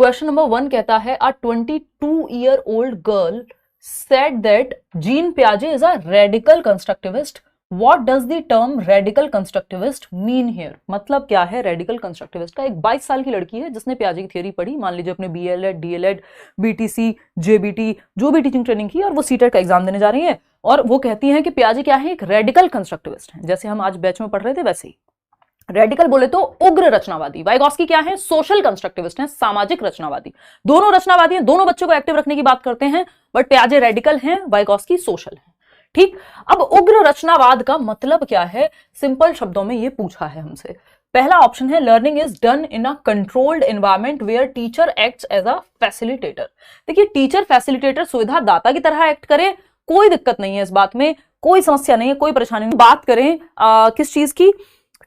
Question number 1 कहता है अ 22-year-old girl said that Jean Piaget is a radical constructivist. What does the term radical constructivist mean here? मतलब क्या है radical constructivist का? एक 22 साल की लड़की है जिसने पियाजे की थियरी पढ़ी, मान लीजिए अपने BLEd, DLEd, BTC, JBT जो भी टीचिंग ट्रेनिंग की और वो सीटेट का एग्जाम देने जा रही है और वो कहती हैं कि पियाजे क्या है, एक रेडिकल कंस्ट्रक्टिविस्ट है। जैसे हम आज बैच में पढ़ रहे थे वैसे ही रेडिकल बोले तो उग्र रचनावादी। वाइगॉस्की क्या है, सोशल कंस्ट्रक्टिविस्ट हैं, सामाजिक रचनावादी। दोनों रचनावादी हैं, दोनों बच्चों को एक्टिव रखने की बात करते हैं, बट पियाजे रेडिकल हैं, वाइगॉस्की सोशल है। ठीक, अब उग्र रचनावाद का मतलब क्या है, सिंपल शब्दों में ये पूछा है हमसे। पहला ऑप्शन है learning is done in a controlled environment where teacher acts as a facilitator. देखिए टीचर फैसिलिटेटर सुविधा दाता की तरह एक्ट करे, कोई दिक्कत नहीं है इस बात में, कोई समस्या नहीं है, कोई परेशानी नहीं। बात करें किस चीज की,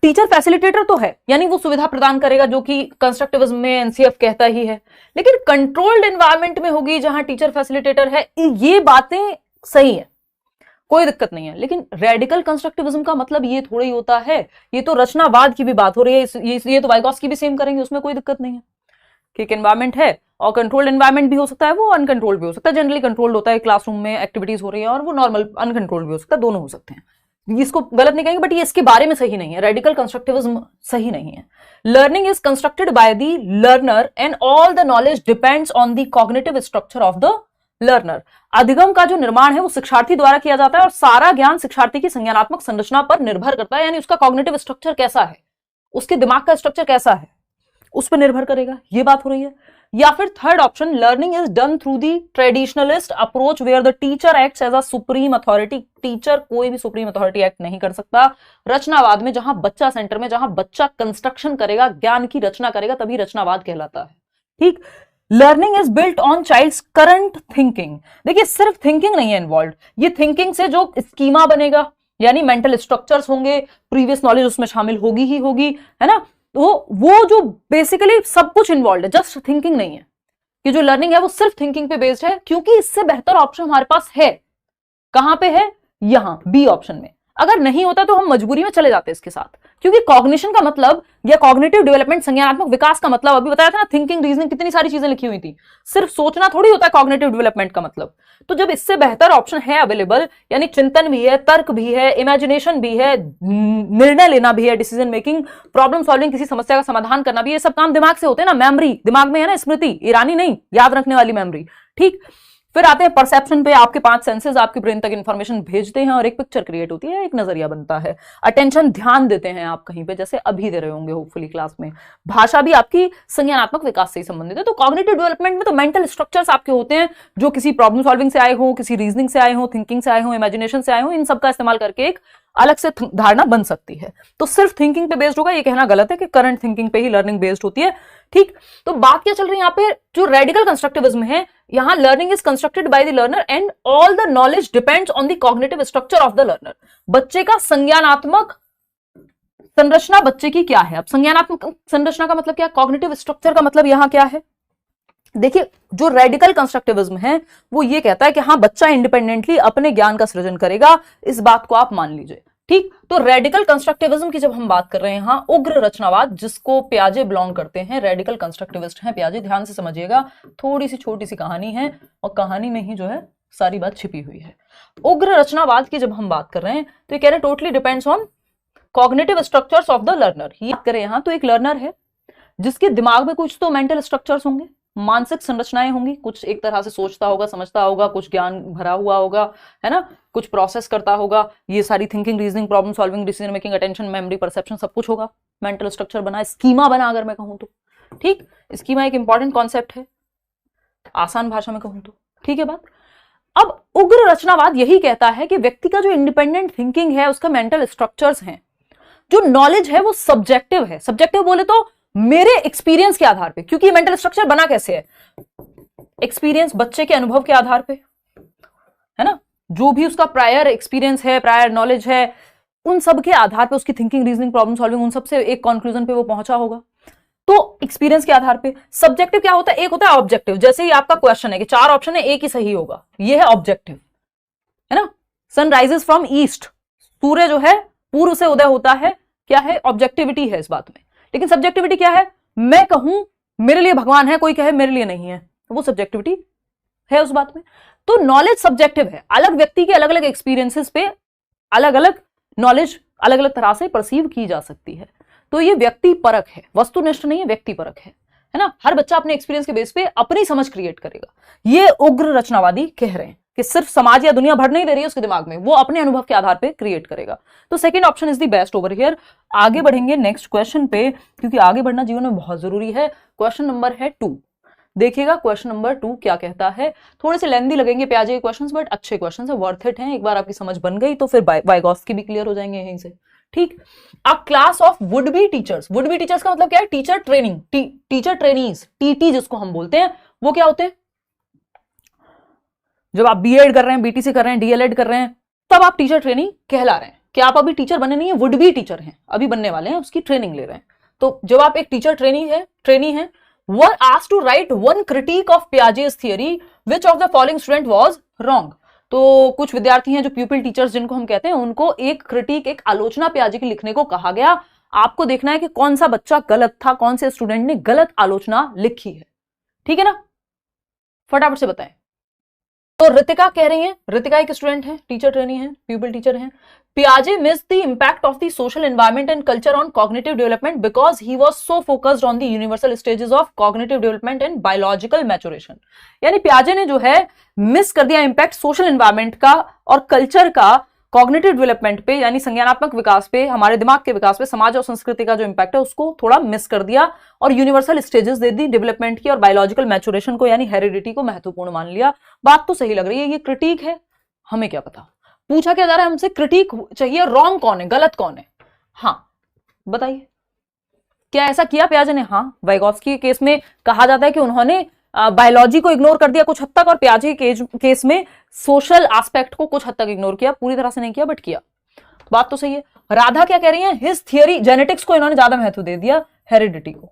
टीचर फैसिलिटेटर तो है, यानी वो सुविधा प्रदान करेगा जो कि कंस्ट्रक्टिविज्म में एनसीएफ कहता ही है, लेकिन कंट्रोल्ड एनवायरनमेंट में होगी जहां टीचर फैसिलिटेटर है, ये बातें सही है, कोई दिक्कत नहीं है। लेकिन रेडिकल कंस्ट्रक्टिविज्म का मतलब ये थोड़ा ही होता है, ये तो रचनावाद की भी बात हो रही है, ये तो वाइगॉस्की भी सेम करेंगे, उसमें कोई दिक्कत नहीं है कि एक एनवायरमेंट है और कंट्रोल्ड एनवायरनमेंट भी हो सकता है, वो अनकंट्रोल्ड भी हो सकता है। जनरली कंट्रोल्ड होता है, क्लासरूम में एक्टिविटीज हो रही है, और वो नॉर्मल अनकंट्रोल्ड भी हो सकता है, दोनों हो सकते हैं, इसको गलत नहीं कहेंगे, बट ये इसके बारे में सही नहीं है, रेडिकल कंस्ट्रक्टिविज्म सही नहीं है। Learning is constructed by the learner and all the knowledge depends on the cognitive structure of the learner. अधिगम का जो निर्माण है वो शिक्षार्थी द्वारा किया जाता है और सारा ज्ञान शिक्षार्थी की संज्ञानात्मक संरचना पर निर्भर करता है, यानी उसका कॉग्निटिव स्ट्रक्चर कैसा है, उसके दिमाग का स्ट्रक्चर कैसा है, उस पर निर्भर करेगा, ये बात हो रही है। या फिर third option learning is done through the traditionalist approach where the teacher acts as a supreme authority. Teacher कोई भी सुप्रीम अथॉरिटी एक्ट नहीं कर सकता। रचनावाद में जहां बच्चा सेंटर में, जहां बच्चा कंस्ट्रक्शन करेगा, ज्ञान की रचना करेगा, तभी रचनावाद कहलाता है। ठीक, learning is built on child's current thinking. देखिए सिर्फ थिंकिंग नहीं है इन्वॉल्व, ये थिंकिंग से जो स्कीमा बनेगा, यानी मेंटल स्ट्रक्चर्स होंगे, प्रीवियस नॉलेज उसमें शामिल होगी ही होगी, है ना, तो वो जो बेसिकली सब कुछ इन्वॉल्व है, जस्ट थिंकिंग नहीं है कि जो लर्निंग है वो सिर्फ थिंकिंग पे बेस्ड है, क्योंकि इससे बेहतर ऑप्शन हमारे पास है। कहां पे है, यहां बी ऑप्शन में। अगर नहीं होता तो हम मजबूरी में चले जाते इसके साथ, क्योंकि कॉग्निशन का मतलब या कॉग्निटिव डेवलपमेंट, संज्ञानात्मक विकास का मतलब, अभी बताया था ना, थिंकिंग, रीजनिंग, कितनी सारी चीजें लिखी हुई थी, सिर्फ सोचना थोड़ी होता है कॉग्निटिव डेवलपमेंट का मतलब। तो जब इससे बेहतर ऑप्शन है अवेलेबल, यानी चिंतन भी है, तर्क भी है, इमेजिनेशन भी है, निर्णय लेना भी है, डिसीजन मेकिंग, प्रॉब्लम सॉल्विंग, किसी समस्या का समाधान करना भी, ये सब काम दिमाग से होते हैं ना, मेमोरी दिमाग में है ना, स्मृति ईरानी नहीं, याद रखने वाली मेमोरी। ठीक, फिर आते हैं परसेप्शन पे। आपके 5 सेंसेस आपके ब्रेन तक इंफॉर्मेशन भेजते हैं और एक पिक्चर क्रिएट होती है, एक नजरिया बनता है। अटेंशन, ध्यान देते हैं आप कहीं पे, जैसे अभी दे रहे होंगे होपफुली क्लास में। भाषा भी आपकी संज्ञानात्मक विकास से ही संबंधित है। तो कॉग्निटिव डेवलपमेंट में तो मेंटल स्ट्रक्चर्स आपके होते हैं जो किसी प्रॉब्लम सॉल्विंग से आए हो, किसी रीजनिंग से आए हो, थिंकिंग से आए हो, इमेजिनेशन से आए हो, इन सब का इस्तेमाल करके एक अलग से धारणा बन सकती है। तो सिर्फ थिंकिंग पे बेस्ड होगा ये कहना गलत है कि करंट थिंकिंग पे ही लर्निंग बेस्ड होती है। ठीक, तो बात क्या चल रही है यहाँ पे, जो रेडिकल कंस्ट्रक्टिविज्म है, यहां learning is constructed by the learner and all the knowledge depends on the cognitive structure of the learner. बच्चे का संज्ञानात्मक संरचना बच्चे की क्या है। अब संज्ञानात्मक संरचना का मतलब क्या, कॉग्निटिव स्ट्रक्चर का मतलब यहां क्या है। देखिए जो रेडिकल कंस्ट्रक्टिविज्म है वो ये कहता है कि हाँ बच्चा इंडिपेंडेंटली अपने ज्ञान का सृजन करेगा, इस बात को आप मान लीजिए। ठीक, तो रेडिकल कंस्ट्रक्टिविज्म की जब हम बात कर रहे हैं, हाँ उग्र रचनावाद जिसको पियाजे बिलोंग करते हैं, रेडिकल कंस्ट्रक्टिविस्ट हैं पियाजे। ध्यान से समझिएगा, थोड़ी सी छोटी सी कहानी है और कहानी में ही जो है सारी बात छिपी हुई है। उग्र रचनावाद की जब हम बात कर रहे हैं तो ये कह रहे हैं totally depends on cognitive structures of the learner. ये करें यहाँ तो एक लर्नर है जिसके दिमाग में कुछ तो मेंटल स्ट्रक्चर्स होंगे, मानसिक संरचनाएं होंगी, कुछ एक तरह से सोचता होगा, समझता होगा, कुछ ज्ञान भरा हुआ होगा, है ना, कुछ प्रोसेस करता होगा, ये सारी thinking, reasoning, problem solving, decision making, attention, memory, perception, सब कुछ होगा। मेंटल स्ट्रक्चर बना, स्कीमा बना अगर मैं कहूं तो। ठीक, स्कीमा एक इंपॉर्टेंट कॉन्सेप्ट है आसान भाषा में कहूं तो। ठीक है बात। अब उग्र रचनावाद यही कहता है कि व्यक्ति का जो इंडिपेंडेंट थिंकिंग है, उसका मेंटल स्ट्रक्चर्स हैं, जो नॉलेज है वो सब्जेक्टिव है। सब्जेक्टिव बोले तो मेरे एक्सपीरियंस के आधार पे, क्योंकि मेंटल स्ट्रक्चर बना कैसे है, एक्सपीरियंस, बच्चे के अनुभव के आधार पे, है ना, जो भी उसका प्रायर एक्सपीरियंस है, प्रायर नॉलेज है, उन सब के आधार पे उसकी थिंकिंग, रीजनिंग, प्रॉब्लम सॉल्विंग, उन सब से एक कंक्लूजन पे वो पहुंचा होगा। तो एक्सपीरियंस के आधार पे। सब्जेक्टिव क्या होता है, एक होता है ऑब्जेक्टिव, जैसे ही आपका क्वेश्चन है कि 4 ऑप्शन है, एक ही सही होगा, ये है ऑब्जेक्टिव, है ना। सन राइजेस फ्रॉम ईस्ट, सूर्य जो है पूर्व से उदय होता है, क्या है, ऑब्जेक्टिविटी है इस बात में। लेकिन सब्जेक्टिविटी क्या है, मैं कहूं मेरे लिए भगवान है, कोई कहे मेरे लिए नहीं है, वो सब्जेक्टिविटी है उस बात में। तो नॉलेज सब्जेक्टिव है, अलग व्यक्ति के अलग अलग एक्सपीरियंसेस पे अलग अलग नॉलेज अलग अलग तरह से परसीव की जा सकती है। तो ये व्यक्ति परक है, वस्तुनिष्ठ नहीं है, व्यक्ति परक है ना। हर बच्चा अपने एक्सपीरियंस के बेस पे अपनी समझ क्रिएट करेगा। ये उग्र रचनावादी कह रहे हैं कि सिर्फ समाज या दुनिया भर नहीं दे रही है उसके दिमाग में, वो अपने अनुभव के आधार पे क्रिएट करेगा। तो second option is the best over here. आगे बढ़ेंगे नेक्स्ट क्वेश्चन पे, क्योंकि आगे बढ़ना जीवन में बहुत जरूरी है। क्वेश्चन नंबर है 2, देखिएगा क्वेश्चन नंबर 2 क्या कहता है। थोड़े से लेंदी लगेंगे प्याजे के क्वेश्चंस, बट अच्छे क्वेश्चंस है, वर्थ इट हैं। एक बार आपकी समझ बन गई तो फिर वाइगॉस्की भी क्लियर हो जाएंगे यहीं से, ठीक। अ class of would be teachers, would be teachers का मतलब क्या है, teacher training, teacher trainees, TT जिसको हम बोलते हैं, वो क्या होते हैं, जब आप बीएड कर रहे हैं, बीटीसी कर रहे हैं, डीएलएड कर रहे हैं, तब आप टीचर ट्रेनिंग कहला रहे हैं। क्या आप अभी टीचर बने नहीं है, वुड बी टीचर हैं, अभी बनने वाले हैं, उसकी ट्रेनिंग ले रहे हैं। तो जब आप एक टीचर ट्रेनी है, were asked to write one critique of Piaget's theory, which of the following student was wrong। तो कुछ विद्यार्थी हैं जो प्यूपिल टीचर्स जिनको हम कहते हैं, उनको एक क्रिटिक, एक आलोचना पियाजे की लिखने को कहा गया। आपको देखना है कि कौन सा बच्चा गलत था, कौन से स्टूडेंट ने गलत आलोचना लिखी है, ठीक है ना, फटाफट से बताएं। तो रितिका कह रही है, रितिका एक स्टूडेंट है, टीचर ट्रेनी है, प्यूपिल टीचर है। Piaget missed the impact of the social environment and culture on cognitive development because he was so focused on the universal stages of cognitive development and biological maturation। यानी Piaget ने जो है miss कर दिया impact social environment का और culture का cognitive development पे, यानी संज्ञानात्मक विकास पे, हमारे दिमाग के विकास पे, समाज और संस्कृति का जो इम्पैक्ट है उसको थोड़ा मिस कर दिया और यूनिवर्सल स्टेजेस दे दी डेवलपमेंट की और बायोलॉजिकल मैचुरेशन को, यानी हेरिडिटी को महत्वपूर्ण मान लिया। बात तो सही लग रही है, ये क्रिटिक है, हमें क्या पता, पूछा क्या जा रहा है हमसे, क्रिटिक चाहिए, रॉन्ग कौन है, गलत कौन है। हाँ बताइए, क्या ऐसा किया पियाजे ने? हाँ, वाइगॉस्की के केस में कहा जाता है कि उन्होंने बायोलॉजी को इग्नोर कर दिया कुछ हद तक, और पियाजे के केस में सोशल एस्पेक्ट को कुछ हद तक इग्नोर किया, पूरी तरह से नहीं किया बट किया। बात तो सही है। राधा क्या कह रही है, हिज थियरी, जेनेटिक्स को इन्होंने ज्यादा महत्व दे दिया हेरिडिटी को।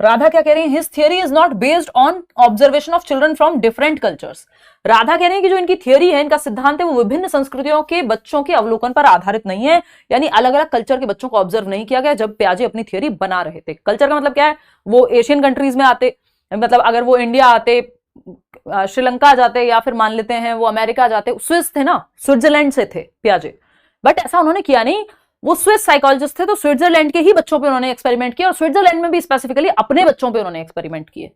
राधा क्या कह रही है, his theory is not based on observation of children from different cultures. Radha कह रही है कि जो इनकी थियरी है, इनका सिद्धांत है, वो विभिन्न संस्कृतियों के बच्चों के अवलोकन पर आधारित नहीं है, यानी अलग अलग कल्चर के बच्चों को ऑब्जर्व नहीं किया गया जब पियाजे अपनी थियरी बना रहे थे। कल्चर का मतलब क्या है, वो एशियन कंट्रीज में आते, मतलब अगर वो इंडिया आते, श्रीलंका जाते, या फिर मान लेते हैं वो अमेरिका जाते, स्विस थे ना, स्विट्जरलैंड से थे पियाजे, बट ऐसा उन्होंने किया नहीं। वो स्विस साइकोलॉजिस्ट थे, तो स्विट्जरलैंड के ही बच्चों पे उन्होंने एक्सपेरिमेंट किया, और स्विट्जरलैंड में भी स्पेसिफिकली अपने बच्चों पे उन्होंने एक्सपेरिमेंट किए।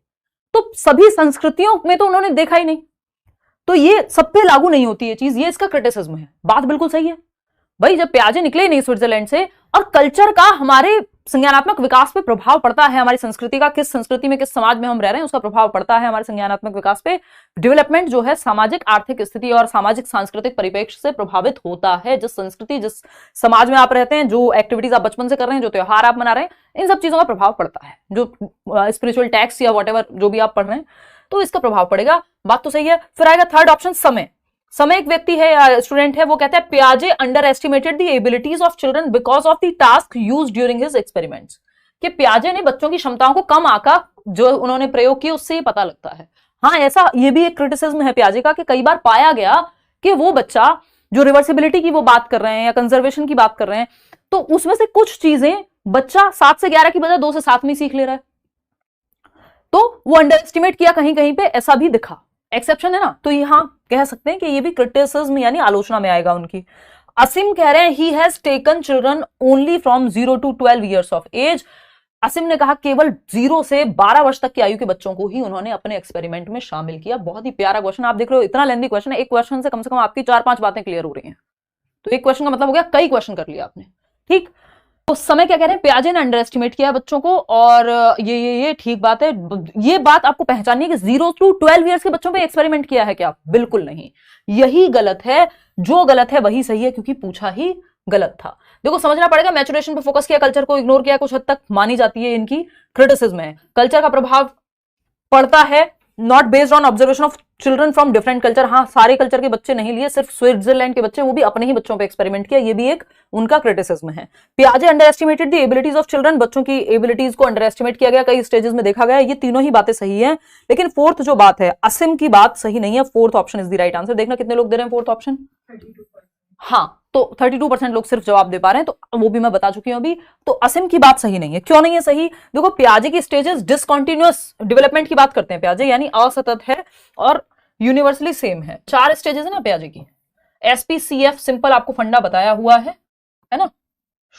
तो सभी संस्कृतियों में तो उन्होंने देखा ही नहीं, तो ये सब पे लागू नहीं होती है चीज, ये इसका क्रिटिसिज्म है। बात बिल्कुल सही है भाई, जब पियाजे निकले नहीं स्विट्जरलैंड से, और कल्चर का हमारे संज्ञानात्मक विकास पे प्रभाव पड़ता है, हमारी संस्कृति का, किस संस्कृति में, किस समाज में हम रह रहे हैं, उसका प्रभाव पड़ता है हमारे संज्ञानात्मक विकास पे। डेवलपमेंट जो है सामाजिक आर्थिक स्थिति और सामाजिक सांस्कृतिक परिप्रेक्ष्य से प्रभावित होता है। जिस संस्कृति, जिस समाज में आप रहते हैं, जो एक्टिविटीज आप बचपन से कर रहे हैं, जो त्योहार आप मना रहे हैं, इन सब चीजों का प्रभाव पड़ता है। जो स्पिरिचुअल टैक्स या वॉट एवर जो भी आप पढ़ रहे हैं, तो इसका प्रभाव पड़ेगा। बात तो सही है। फिर आएगा थर्ड ऑप्शन, समय। समय एक व्यक्ति है, स्टूडेंट है, वो कहता है पियाजे underestimated the abilities of children because of the task used during his experiments. कि पियाजे ने बच्चों की क्षमताओं को कम आंका, जो उन्होंने प्रयोग किए उससे ही पता लगता है। हाँ, ऐसा ये भी एक क्रिटिसिज्म है पियाजे का कि कई बार पाया गया कि वो बच्चा जो रिवर्सिबिलिटी की वो बात कर रहे हैं या कंजर्वेशन की बात कर रहे हैं, तो उसमें से कुछ चीजें बच्चा 7 से 11 की बजाय 2 से 7 में सीख ले रहा है, तो वो अंडर एस्टिमेट किया कहीं कहीं पे, ऐसा भी दिखा। एक्सेप्शन है ना, तो यहां कह सकते हैं कि ये भी क्रिटिसिज्म यानी आलोचना में आएगा उनकी। असीम कह रहे हैं ही has taken children only from 0 to 12 years of age. Aseem ने कहा केवल 0 से 12 वर्ष तक की आयु के बच्चों को ही उन्होंने अपने एक्सपेरिमेंट में शामिल किया। बहुत ही प्यारा क्वेश्चन, आप देख रहे हो इतना लेंथी क्वेश्चन है, एक क्वेश्चन से कम आपकी 4-5 बातें क्लियर हो रही हैं। तो एक क्वेश्चन का मतलब हो गया कई क्वेश्चन कर लिया आपने, ठीक। तो समय क्या कह रहे हैं, पियाजे ने अंडर एस्टिमेट किया बच्चों को, और ये ठीक बात है। ये बात आपको पहचाननी है कि 0 to 12 years के बच्चों पे एक्सपेरिमेंट किया है क्या? बिल्कुल नहीं, यही गलत है। जो गलत है वही सही है, क्योंकि पूछा ही गलत था। देखो समझना पड़ेगा, मैचुरेशन पे फोकस किया, कल्चर को इग्नोर किया, कुछ हद तक मानी जाती है, इनकी क्रिटिसिज्म है। कल्चर का प्रभाव पड़ता है, not based on observation of children from different culture. हाँ, सारे कल्चर के बच्चे नहीं लिए, सिर्फ स्विट्जरलैंड के बच्चे, वो भी अपने ही बच्चों पे एक्सपेरिमेंट किया, ये भी एक उनका क्रिटिसिज्म है। पियाजे underestimated the abilities of children, बच्चों की एबिलिटीज को अंडर एस्टिमेट किया गया, कई स्टेजेस में देखा गया। ये तीनों ही बातें सही है, लेकिन फोर्थ जो बात है, असीम की बात सही नहीं है। Fourth option is the right answer. देखना कितने लोग दे रहे हैं फोर्थ ऑप्शन। हाँ, तो 32% लोग सिर्फ जवाब दे पा रहे हैं, तो वो भी मैं बता चुकी हूं अभी। तो असीम की बात सही नहीं है। क्यों नहीं है सही? देखो, पियाजे की स्टेजेस डिसकंटिन्यूअस डेवलपमेंट की बात करते हैं पियाजे, यानी असतत है और यूनिवर्सली सेम है। 4 स्टेजेस है ना पियाजे की। SPCF सिंपल आपको फंडा बताया हुआ है ना।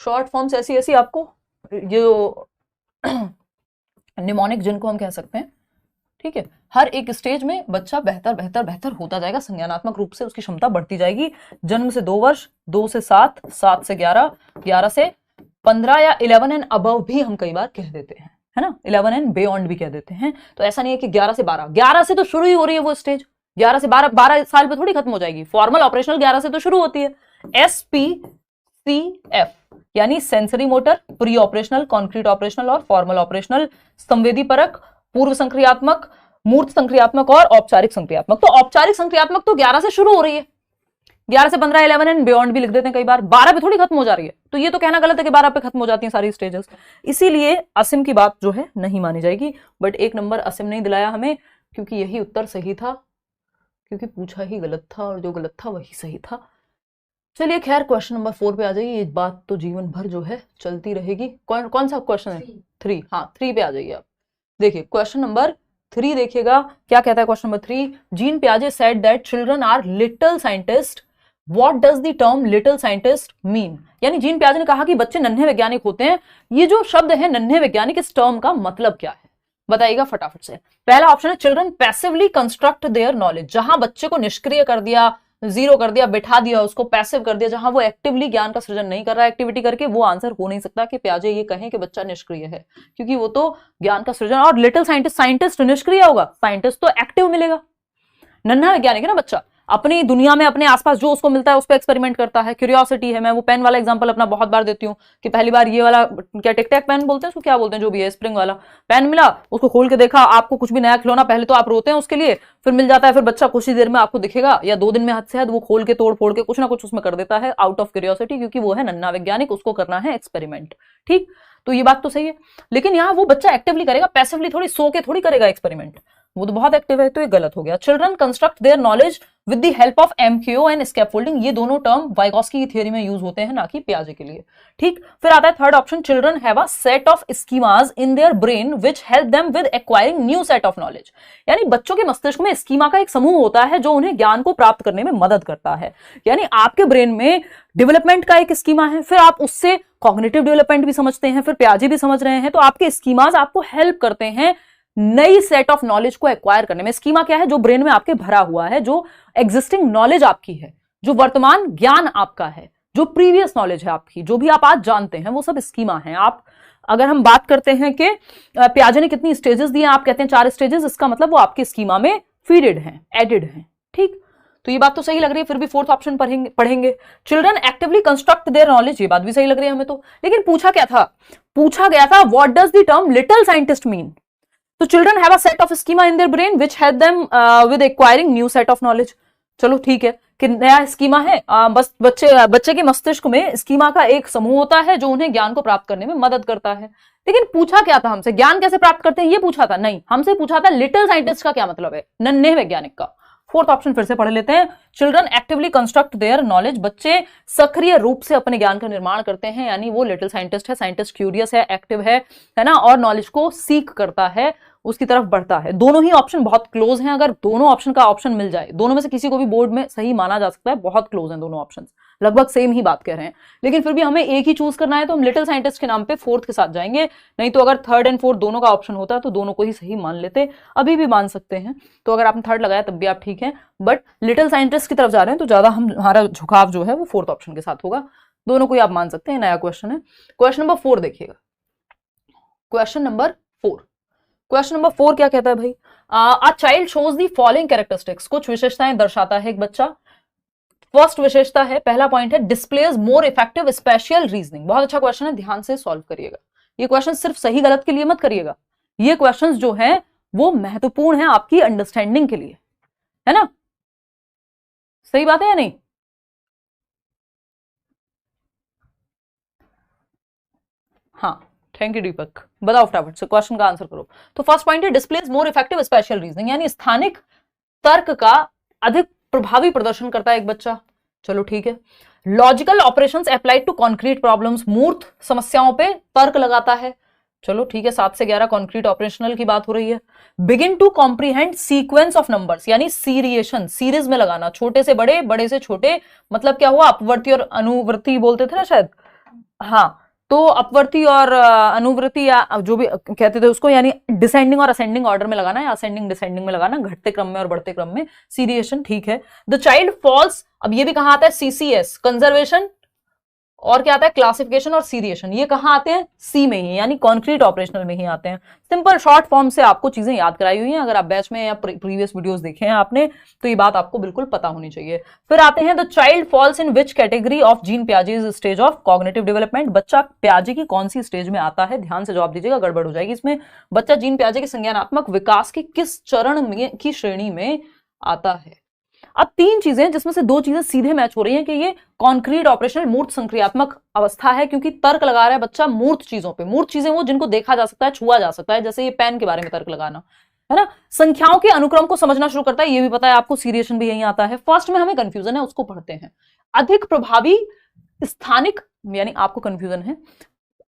शॉर्ट फॉर्म्स ऐसी ऐसी आपको, जो निमोनिक जिनको हम कह सकते हैं, ठीक है। हर एक स्टेज में बच्चा बेहतर बेहतर बेहतर होता जाएगा, संज्ञानात्मक रूप से उसकी क्षमता बढ़ती जाएगी। जन्म से 2 वर्ष, 2 से 7, 7 से 11, 11 से 15 या 11 एंड अबव भी हम कई बार कह देते हैं, है ना। 11 एंड बियॉन्ड भी कह देते हैं। तो ऐसा नहीं है कि 11 से 12, 11 से तो शुरू ही हो रही है वो स्टेज, 11 से 12, 12 साल पे थोड़ी खत्म हो जाएगी। फॉर्मल ऑपरेशनल 11 से तो शुरू होती है। SPCF यानी sensory motor, pre operational, concrete operational और फॉर्मल ऑपरेशनल, संवेदी परक, पूर्व संक्रियात्मक, मूर्त संक्रियात्मक और औपचारिक संक्रियात्मक। तो औपचारिक संक्रियात्मक तो 11 से शुरू हो रही है, 11 से 15, 11 एंड बियॉन्ड भी लिख देते हैं कई बार, 12 पे थोड़ी खत्म हो जा रही है। तो ये तो कहना गलत है कि 12 पे खत्म हो जाती हैं सारी स्टेजेस। इसीलिए असीम की बात जो है नहीं मानी जाएगी। बट 1 नंबर असीम नहीं दिलाया हमें, क्योंकि यही उत्तर सही था, क्योंकि पूछा ही गलत था और जो गलत था वही सही था। चलिए खैर, क्वेश्चन नंबर 4 पे आ जाइए। ये बात तो जीवन भर जो है चलती रहेगी। कौन सा क्वेश्चन है? 3। हाँ, 3 पे आ जाइए आप। देखिए क्वेश्चन नंबर 3 देखिएगा क्या कहता है। क्वेश्चन नंबर 3, जीन पियाजे said that children are little scientist, what does the term little scientist mean? यानी जीन पियाजे ने कहा कि बच्चे नन्हे वैज्ञानिक होते हैं। ये जो शब्द है नन्हे वैज्ञानिक, इस टर्म का मतलब क्या है बताइएगा फटाफट से। पहला ऑप्शन है children passively construct their knowledge, जहां बच्चे को निष्क्रिय कर दिया, जीरो कर दिया, बैठा दिया, उसको पैसिव कर दिया, जहां वो एक्टिवली ज्ञान का सृजन नहीं कर रहा है एक्टिविटी करके। वो आंसर हो नहीं सकता कि पियाजे ये कहें कि बच्चा निष्क्रिय है, क्योंकि वो तो ज्ञान का सृजन। और लिटिल साइंटिस्ट, साइंटिस्ट निष्क्रिय होगा, साइंटिस्ट तो एक्टिव मिलेगा। नन्हा वैज्ञानिक है ना बच्चा, अपनी दुनिया में अपने आसपास जो उसको मिलता है उस पर एक्सपेरिमेंट करता है, क्यूरियोसिटी है। मैं वो पेन वाला एग्जांपल अपना बहुत बार देती हूँ कि पहली बार ये वाला, क्या टिक टैक पेन बोलते हैं उसको, क्या बोलते हैं, जो भी है, स्प्रिंग वाला पेन मिला, उसको खोल के देखा, आपको कुछ भी नया खिलौना, पहले तो आप रोते हैं उसके लिए, फिर मिल जाता है, फिर बच्चा कुछ ही देर में आपको दिखेगा या 2 दिन में हद से हद वो खोल के तोड़ फोड़ के कुछ ना कुछ उसमें कर देता है आउट ऑफ क्यूरियोसिटी, क्योंकि वो है नन्हा वैज्ञानिक, उसको करना है एक्सपेरिमेंट। ठीक, तो ये बात तो सही है। लेकिन यहाँ वो बच्चा एक्टिवली करेगा, पैसिवली थोड़ी, सो के थोड़ी करेगा एक्सपेरिमेंट, वो तो बहुत एक्टिव है, तो ये गलत हो गया। Children construct their knowledge with the help of MQ and scaffolding, ये दोनों टर्म वाइगॉस्की की थ्योरी में यूज होते हैं, ना कि पियाजे के लिए। ठीक, फिर आता है third option, children have a set of schemas in their brain which help them with acquiring new set of knowledge, यानी बच्चों के मस्तिष्क में स्कीमा का एक समूह होता है जो उन्हें ज्ञान को प्राप्त करने में मदद करता है। यानी आपके ब्रेन में डेवलपमेंट का एक स्कीमा है, फिर आप उससे कॉग्निटिव डेवलपमेंट भी समझते हैं, फिर पियाजे भी समझ रहे हैं, तो आपके स्कीमास आपको हेल्प करते हैं नई सेट ऑफ नॉलेज को एक्वायर करने में। स्कीमा क्या है? जो ब्रेन में आपके भरा हुआ है, जो एग्जिस्टिंग नॉलेज आपकी है, जो वर्तमान ज्ञान आपका है, जो प्रीवियस नॉलेज है आपकी, जो भी आप आज जानते हैं, वो सब स्कीमा है। आप, अगर हम बात करते हैं कि पियाजे ने कितनी स्टेजेस दिए, आप कहते हैं 4 स्टेजेस, इसका मतलब वो आपके स्कीमा में फीडेड हैं, एडेड हैं। ठीक, तो ये बात तो सही लग रही है। फिर भी फोर्थ ऑप्शन पढ़ेंगे, children actively construct their knowledge, ये बात भी सही लग रही है हमें तो। लेकिन पूछा क्या था? पूछा गया था what does the term little scientist mean. तो children have a set of schema in their brain which help them with acquiring new set of knowledge. चलो ठीक है कि नया स्कीमा है, बस बच्चे के मस्तिष्क में स्कीमा का एक समूह होता है जो उन्हें ज्ञान को प्राप्त करने में मदद करता है। लेकिन पूछा क्या था हमसे? ज्ञान कैसे प्राप्त करते हैं ये पूछा था? नहीं, हमसे पूछा था लिटिल साइंटिस्ट का क्या मतलब है, नन्हे वैज्ञानिक का। फोर्थ ऑप्शन फिर से पढ़ लेते हैं, children actively construct their knowledge, बच्चे सक्रिय रूप से अपने ज्ञान का निर्माण करते हैं, यानी वो लिटिल साइंटिस्ट है। साइंटिस्ट क्यूरियस है, एक्टिव है ना, और नॉलेज को सीख करता है, उसकी तरफ बढ़ता है। दोनों ही ऑप्शन बहुत क्लोज हैं, अगर दोनों ऑप्शन का ऑप्शन मिल जाए, दोनों में से किसी को भी बोर्ड में सही माना जा सकता है, बहुत क्लोज हैं दोनों ऑप्शन, लगभग सेम ही बात कह रहे हैं। लेकिन फिर भी हमें एक ही चूज करना है, तो हम लिटिल साइंटिस्ट के नाम पे फोर्थ के साथ जाएंगे। नहीं तो अगर थर्ड एंड फोर्थ दोनों का ऑप्शन होता तो दोनों को ही सही मान लेते, अभी भी मान सकते हैं। तो अगर आपने थर्ड लगाया तब भी आप ठीक है, बट लिटिल साइंटिस्ट की तरफ जा रहे हैं तो ज्यादा हमारा झुकाव जो है वो फोर्थ ऑप्शन के साथ होगा। दोनों को ही आप मान सकते हैं, नया क्वेश्चन है। क्वेश्चन नंबर 4 देखिएगा, क्वेश्चन नंबर 4। क्वेश्चन नंबर 4 क्या कहता है भाई? A child shows the following characteristics, कुछ विशेषताएं दर्शाता है एक बच्चा। फर्स्ट विशेषता है, पहला पॉइंट है, displays more effective special reasoning. बहुत अच्छा क्वेश्चन है, ध्यान से सॉल्व करिएगा। ये क्वेश्चन सिर्फ सही गलत के लिए मत करिएगा, ये क्वेश्चंस जो हैं वो महत्वपूर्ण है आपकी अंडरस्टैंडिंग के लिए, है ना? सही बात है या नहीं? हाँ, थैंक यू दीपक। बताओ फटाफट से, क्वेश्चन का आंसर करो। तो फर्स्ट पॉइंट है, displays more effective special reasoning, यानी स्थानिक तर्क का अधिक प्रभावी प्रदर्शन करता है एक बच्चा। चलो ठीक है। Logical operations applied to concrete problems, मूर्त समस्याओं पे तर्क लगाता है। चलो ठीक है, 7 से 11 कॉन्क्रीट ऑपरेशनल की बात हो रही है। Begin to comprehend sequence of numbers, यानी सीरिएशन, सीरीज में लगाना, छोटे से बड़े, बड़े से छोटे, मतलब क्या हुआ, अपवर्ती और अनुवर्ती बोलते थे ना शायद, हाँ, तो अपवर्ती और अनुवर्ती या जो भी कहते थे उसको, यानी डिसेंडिंग और असेंडिंग ऑर्डर में लगाना या असेंडिंग डिसेंडिंग में लगाना, घटते क्रम में और बढ़ते क्रम में, सीरिएशन, ठीक है। द चाइल्ड फॉल्स, अब ये भी कहां आता है, सीसीएस, कंजर्वेशन, और क्या आता है, क्लासिफिकेशन और सीरिएशन, ये कहां आते हैं, सी में ही, यानी कॉन्क्रीट ऑपरेशनल में ही आते हैं। सिंपल शॉर्ट फॉर्म से आपको चीजें याद कराई हुई हैं, अगर आप बैच में या प्रीवियस वीडियोस देखे हैं आपने तो ये बात आपको बिल्कुल पता होनी चाहिए। फिर आते हैं, the child falls in which category of Jean Piaget's stage of cognitive development, बच्चा पियाजे की कौन सी स्टेज में आता है, ध्यान से जवाब दीजिएगा, गड़बड़ हो जाएगी इसमें। बच्चा जीन पियाजे के संज्ञानात्मक विकास के किस चरण में की श्रेणी में आता है। अब 3 चीजें, जिसमें से 2 चीजें सीधे मैच हो रही हैं कि ये कॉन्क्रीट ऑपरेशनल मूर्त संक्रियात्मक अवस्था है, क्योंकि तर्क लगा रहा है बच्चा मूर्त चीजों पे। मूर्त चीजें वो जिनको देखा जा सकता है, छुआ जा सकता है, जैसे ये पेन के बारे में तर्क लगाना, है ना। संख्याओं के अनुक्रम को समझना शुरू करता है, ये भी पता है आपको, सीरिएशन भी यही आता है। फर्स्ट में हमें कंफ्यूजन है, उसको पढ़ते हैं। अधिक प्रभावी स्थानिक, यानी आपको कंफ्यूजन है,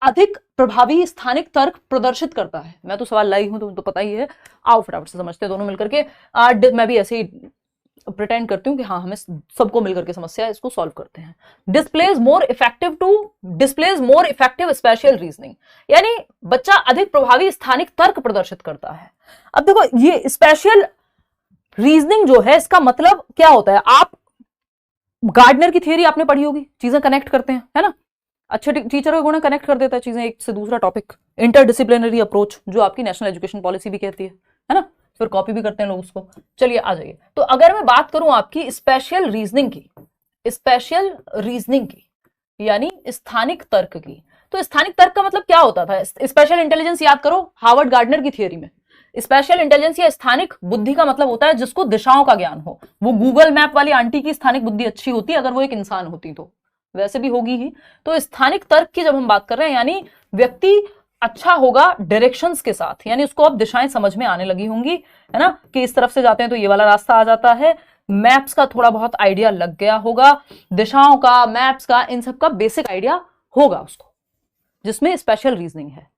अधिक प्रभावी स्थानिक तर्क प्रदर्शित करता है। मैं तो सवाल लाई हूं तो पता ही है, आओ फटाफट से समझते हैं दोनों मिलकर के। मैं भी ऐसे ही प्रिटेंड करती हूँ कि हाँ, हमें सबको मिलकर के समस्या है, इसको सॉल्व करते हैं। Displays more effective special reasoning, यानी बच्चा अधिक प्रभावी स्थानिक तर्क प्रदर्शित करता है। अब देखो, ये स्पेशल रीजनिंग जो है, इसका मतलब क्या होता है, आप गार्डनर की थियरी आपने पढ़ी होगी, चीजें कनेक्ट करते हैं, है ना। अच्छे टीचर का गुण कनेक्ट कर देता है चीजें एक से दूसरा टॉपिक। इंटरडिसिप्लिनरी अप्रोच, जो आपकी नेशनल एजुकेशन पॉलिसी भी कहती है ना, फिर कॉपी भी करते हैं लोग उसको। चलिए आ जाइए। तो अगर मैं बात करूं आपकी स्पेशल रीजनिंग की, यानी स्थानिक तर्क की, तो स्थानिक तर्क का मतलब क्या होता था। स्पेशल इंटेलिजेंस याद करो, हार्वर्ड गार्डनर की थियरी में स्पेशल इंटेलिजेंस या स्थानिक बुद्धि का मतलब होता है जिसको दिशाओं का ज्ञान हो। वो गूगल मैप वाली आंटी की स्थानिक बुद्धि अच्छी होती, अगर वो एक इंसान होती तो, वैसे भी होगी ही। तो स्थानिक तर्क की जब हम बात कर रहे हैं, यानी व्यक्ति अच्छा होगा डायरेक्शंस के साथ, यानी उसको अब दिशाएं समझ में आने लगी होंगी, है ना, कि इस तरफ से जाते हैं तो ये वाला रास्ता आ जाता है। मैप्स का थोड़ा बहुत आइडिया लग गया होगा, दिशाओं का, मैप्स का, इन सब का बेसिक आइडिया होगा उसको, जिसमें स्पेशल रीजनिंग है।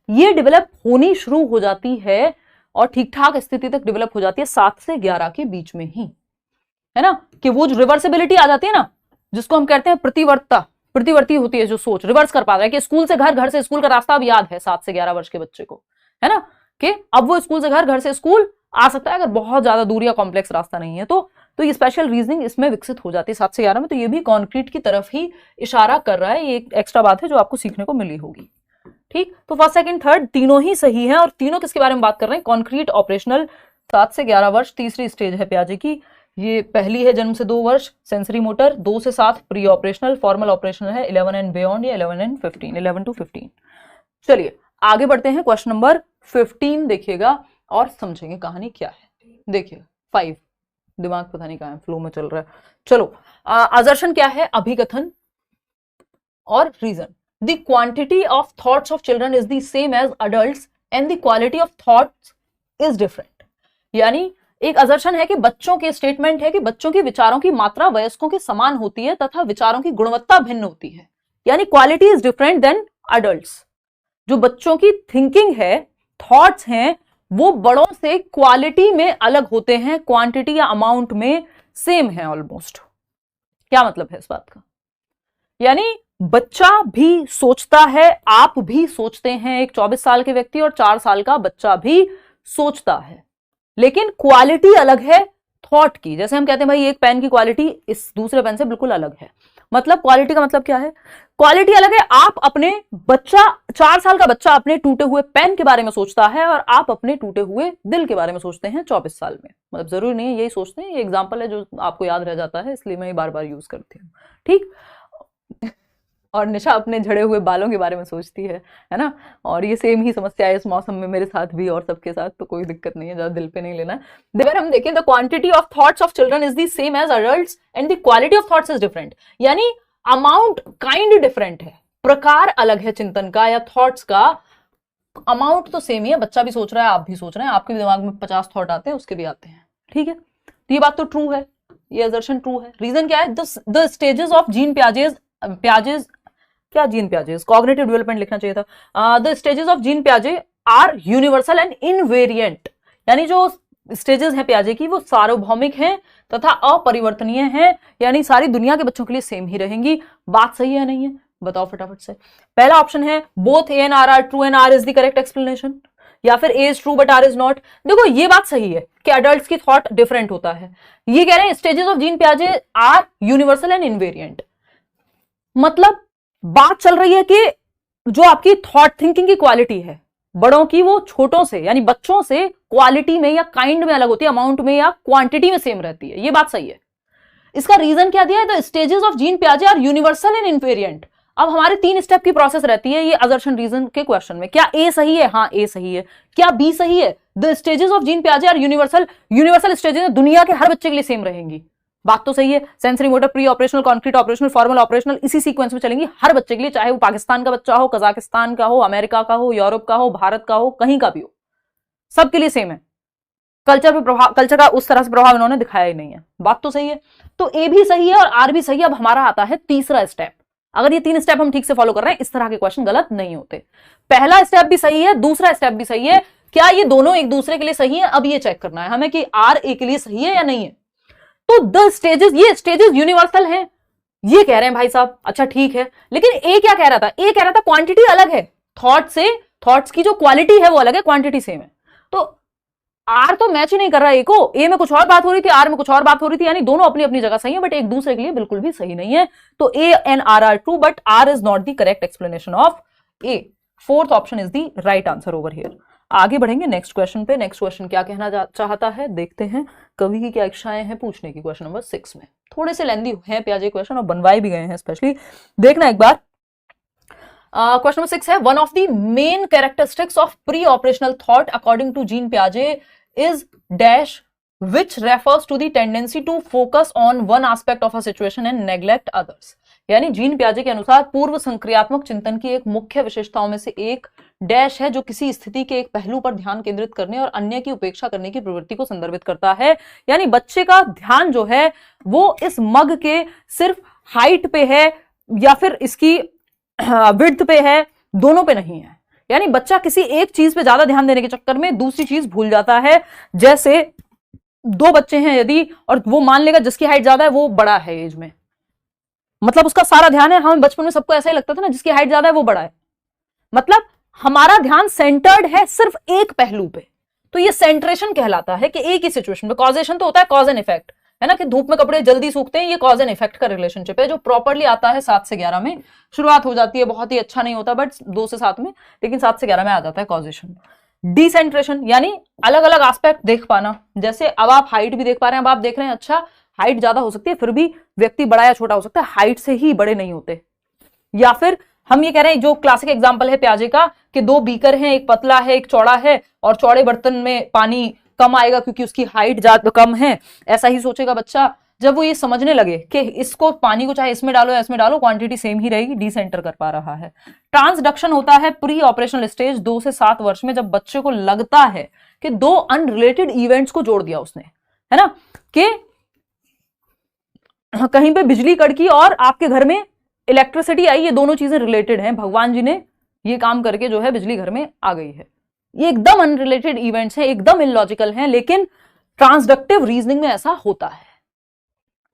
ये डेवलप होनी शुरू हो जाती है और ठीक ठाक स्थिति तक डेवलप हो जाती है 7 से 11 के बीच में ही, है ना, कि वो जो रिवर्सिबिलिटी आ जाती है ना, जिसको हम कहते हैं प्रतिवर्ती होती है, जो सोच रिवर्स कर पा रहा है, कि स्कूल से घर, घर से स्कूल का रास्ता अब याद है 7 से 11 वर्ष के बच्चे को, है ना, कि अब वो स्कूल से घर, घर से स्कूल आ सकता है, अगर बहुत ज्यादा दूर या कॉम्प्लेक्स रास्ता नहीं है तो ये स्पेशल रीजनिंग इसमें विकसित हो जाती है 7 से 11 में। तो ये भी कॉन्क्रीट की तरफ ही इशारा कर रहा है, ये एक एक्स्ट्रा बात है जो आपको सीखने को मिली होगी। ठीक, तो फर्स्ट सेकंड थर्ड तीनों ही सही है, और तीनों किसके बारे में बात कर रहे हैं, कॉन्क्रीट ऑपरेशनल 7 से 11 वर्ष, तीसरी स्टेज है पियाजे की। ये पहली है जन्म से 2 वर्ष सेंसरी मोटर, 2 से 7 प्री ऑपरेशनल, फॉर्मल ऑपरेशनल है 11 एंड बियॉन्ड या 11 to 15। चलिए आगे बढ़ते हैं, क्वेश्चन नंबर 15 देखिएगा और समझेंगे कहानी क्या है। देखिए 5, दिमाग पता नहीं कहां है, फ्लो में चल रहा है। चलो, असर्शन क्या है, अभिकथन और reason. The quantity of thoughts of children is the same as adults and the quality of thoughts is different. यानी एक असर्शन है कि बच्चों के स्टेटमेंट है कि बच्चों के विचारों की मात्रा वयस्कों के समान होती है तथा विचारों की गुणवत्ता भिन्न होती है, यानी quality is different than adults. जो बच्चों की थिंकिंग है, थॉट्स हैं, वो बड़ों से क्वालिटी में अलग होते हैं, क्वांटिटी या अमाउंट में सेम है ऑलमोस्ट। क्या मतलब है इस बात का, यानी बच्चा भी सोचता है, आप भी सोचते हैं, एक 24 साल के व्यक्ति और 4 साल का बच्चा भी सोचता है, लेकिन क्वालिटी अलग है थॉट की। जैसे हम कहते हैं भाई एक पेन की क्वालिटी इस दूसरे पेन से बिल्कुल अलग है, मतलब क्वालिटी का मतलब क्या है, क्वालिटी अलग है। आप अपने बच्चा, 4 साल का बच्चा अपने टूटे हुए पेन के बारे में सोचता है और आप अपने टूटे हुए दिल के बारे में सोचते हैं 24 साल में। मतलब जरूरी नहीं है यही सोचते हैं, ये एग्जाम्पल है जो आपको याद रह जाता है, इसलिए मैं बार बार यूज करती हूँ। ठीक, और निशा अपने झड़े हुए बालों के बारे में सोचती है ना, और ये सेम ही समस्या है इस मौसम में मेरे साथ भी और सबके साथ, तो कोई दिक्कत नहीं है, ज्यादा दिल पे नहीं लेना। अगर हम देखें, the quantity of thoughts of children is the same as adults and the quality of thoughts is different, यानी अमाउंट काइंड डिफरेंट है, प्रकार अलग है चिंतन का या थॉट्स का, अमाउंट तो सेम ही है। बच्चा भी सोच रहा है, आप भी सोच रहे हैं, आपके भी दिमाग में 50 थॉट आते हैं, उसके भी आते हैं। ठीक है, तो ये बात तो ट्रू है। ये असर्शन ट्रू है। रीजन क्या है? The stages of Jean Piaget's क्या जीन प्याजेज, कॉग्निटिव डेवलपमेंट लिखना चाहिए था। द स्टेजेस ऑफ जीन प्याजे आर यूनिवर्सल एंड इनवेरिएंट, यानी जो स्टेजेस हैं प्याजे की वो सार्वभौमिक हैं तथा अपरिवर्तनीय हैं, यानी सारी दुनिया के बच्चों के लिए सेम ही रहेंगी। बात सही है नहीं है? बताओ फटाफट से। पहला ऑप्शन है both A and R are true and R is the correct explanation, या फिर A is true but R is not. देखो ये बात सही है कि अडल्ट्स की थॉट डिफरेंट होता है। ये कह रहे हैं स्टेजेस ऑफ जीन प्याजे आर यूनिवर्सल एंड इनवेरिएंट, मतलब बात चल रही है कि जो आपकी थॉट थिंकिंग की क्वालिटी है बड़ों की, वो छोटों से यानी बच्चों से क्वालिटी में या काइंड में अलग होती है, अमाउंट में या क्वांटिटी में सेम रहती है। ये बात सही है। इसका रीजन क्या दिया है? द स्टेजेस ऑफ जीन प्याजे आर यूनिवर्सल एंड इनवेरिएंट। अब हमारे 3 स्टेप की प्रोसेस रहती है ये असर्शन रीजन के क्वेश्चन में। क्या ए सही है? हाँ ए सही है। क्या बी सही है? द स्टेजेस ऑफ जीन प्याजे आर यूनिवर्सल, यूनिवर्सल स्टेजेस दुनिया के हर बच्चे के लिए सेम रहेंगी। बात तो सही है। Sensory motor, pre operational, concrete operational, formal operational, इसी सीक्वेंस में चलेंगी हर बच्चे के लिए, चाहे वो पाकिस्तान का बच्चा हो, कजाकिस्तान का हो, अमेरिका का हो, यूरोप का हो, भारत का हो, कहीं का भी हो, सबके लिए सेम है। कल्चर पे प्रभाव, कल्चर का उस तरह से प्रभाव इन्होंने दिखाया ही नहीं है। बात तो सही है। तो ए भी सही है और आर भी सही है। अब हमारा आता है तीसरा स्टेप। अगर ये 3 स्टेप हम ठीक से फॉलो कर रहे हैं, इस तरह के क्वेश्चन गलत नहीं होते। पहला स्टेप भी सही है, दूसरा स्टेप भी सही है। क्या ये दोनों एक दूसरे के लिए सही है? अब ये चेक करना है हमें कि आर ए के लिए सही है या नहीं है। तो द स्टेजेस, ये स्टेजेस यूनिवर्सल हैं, ये कह रहे हैं भाई साहब। अच्छा ठीक है, लेकिन ए क्या कह रहा था? ए कह रहा था क्वांटिटी अलग है, थॉट से, थॉट्स की जो क्वालिटी है वो अलग है, क्वांटिटी सेम है। तो आर तो मैच ही नहीं कर रहा है। को ए में कुछ और बात हो रही थी, आर में कुछ और बात हो रही थी, यानी दोनों अपनी अपनी जगह सही है बट एक दूसरे के लिए बिल्कुल भी सही नहीं है। तो A and R are true but R is not the correct explanation of A. Fourth option is the right answer over here. आगे बढ़ेंगे नेक्स्ट क्वेश्चन पे। नेक्स्ट क्वेश्चन क्या कहना चाहता है देखते हैं। कवि की क्या इच्छाएं हैं पूछने की क्वेश्चन नंबर 6 में। थोड़े से लेंदी हैं प्याजे क्वेश्चन और बनवाए भी गए हैं स्पेशली, देखना एक बार। क्वेश्चन नंबर 6 है, one of the main characteristics of pre operational thought according to Jean पियाजे is dash which refers to the tendency to focus on one aspect of a situation and neglect others। यानी Jean पियाजे के अनुसार पूर्व संक्रियात्मक चिंतन की एक मुख्य विशेषताओं में से एक डैश है जो किसी स्थिति के एक पहलू पर ध्यान केंद्रित करने और अन्य की उपेक्षा करने की प्रवृत्ति को संदर्भित करता है। यानी बच्चे का ध्यान जो है वो इस मग के सिर्फ हाइट पे है या फिर इसकी विड्थ पे है, दोनों पे नहीं है। यानी बच्चा किसी एक चीज पे ज्यादा ध्यान देने के चक्कर में दूसरी चीज भूल जाता है। जैसे 2 बच्चे हैं यदि, और वो मान लेगा जिसकी हाइट ज्यादा है वो बड़ा है एज में, मतलब उसका सारा ध्यान है, हमें बचपन में सबको ऐसा ही लगता था ना, जिसकी हाइट ज्यादा है वो बड़ा है, मतलब हमारा ध्यान सेंटर्ड है सिर्फ एक पहलू पे। तो ये सेंट्रेशन कहलाता है कि एक ही सिचुएशन में। कॉजेशन तो होता है कॉज एंड इफेक्ट, है ना, कि धूप में कपड़े जल्दी सूखते हैं, ये कॉज एंड इफेक्ट का रिलेशनशिप है जो प्रॉपर्ली आता है 7 से 11 में। शुरुआत हो जाती है, बहुत ही अच्छा नहीं होता बट 2 से 7 में, लेकिन 7 से 11 में आ जाता है कॉजेशन। डिसेंट्रेशन यानी अलग अलग एस्पेक्ट देख पाना, जैसे अब आप हाइट भी देख पा रहे हैं, अब आप देख रहे हैं अच्छा हाइट ज्यादा हो सकती है फिर भी व्यक्ति बड़ा या छोटा हो सकता है, हाइट से ही बड़े नहीं होते। या फिर हम ये कह रहे हैं, जो क्लासिक एग्जांपल है प्याजे का कि 2 बीकर हैं, एक पतला है एक चौड़ा है, और चौड़े बर्तन में पानी कम आएगा क्योंकि उसकी हाइट ज्यादा कम है। ऐसा ही सोचेगा बच्चा जब वो ये समझने लगे कि इसको पानी को चाहे इसमें डालो या इसमें डालो क्वांटिटी सेम ही रहेगी, डिसेंटर कर पा रहा है। ट्रांसडक्शन होता है प्री ऑपरेशनल स्टेज 2 से 7 वर्ष में, जब बच्चे को लगता है कि 2 अनरिलेटेड इवेंट्स को जोड़ दिया उसने, है ना, कि कहीं पे बिजली कड़की और आपके घर में इलेक्ट्रिसिटी आई, ये दोनों चीजें रिलेटेड हैं, भगवान जी ने ये काम करके जो है बिजली घर में आ गई है। ये एकदम अनरिलेटेड इवेंट्स हैं, एकदम इलॉजिकल हैं, लेकिन ट्रांसडक्टिव रीजनिंग में ऐसा होता है।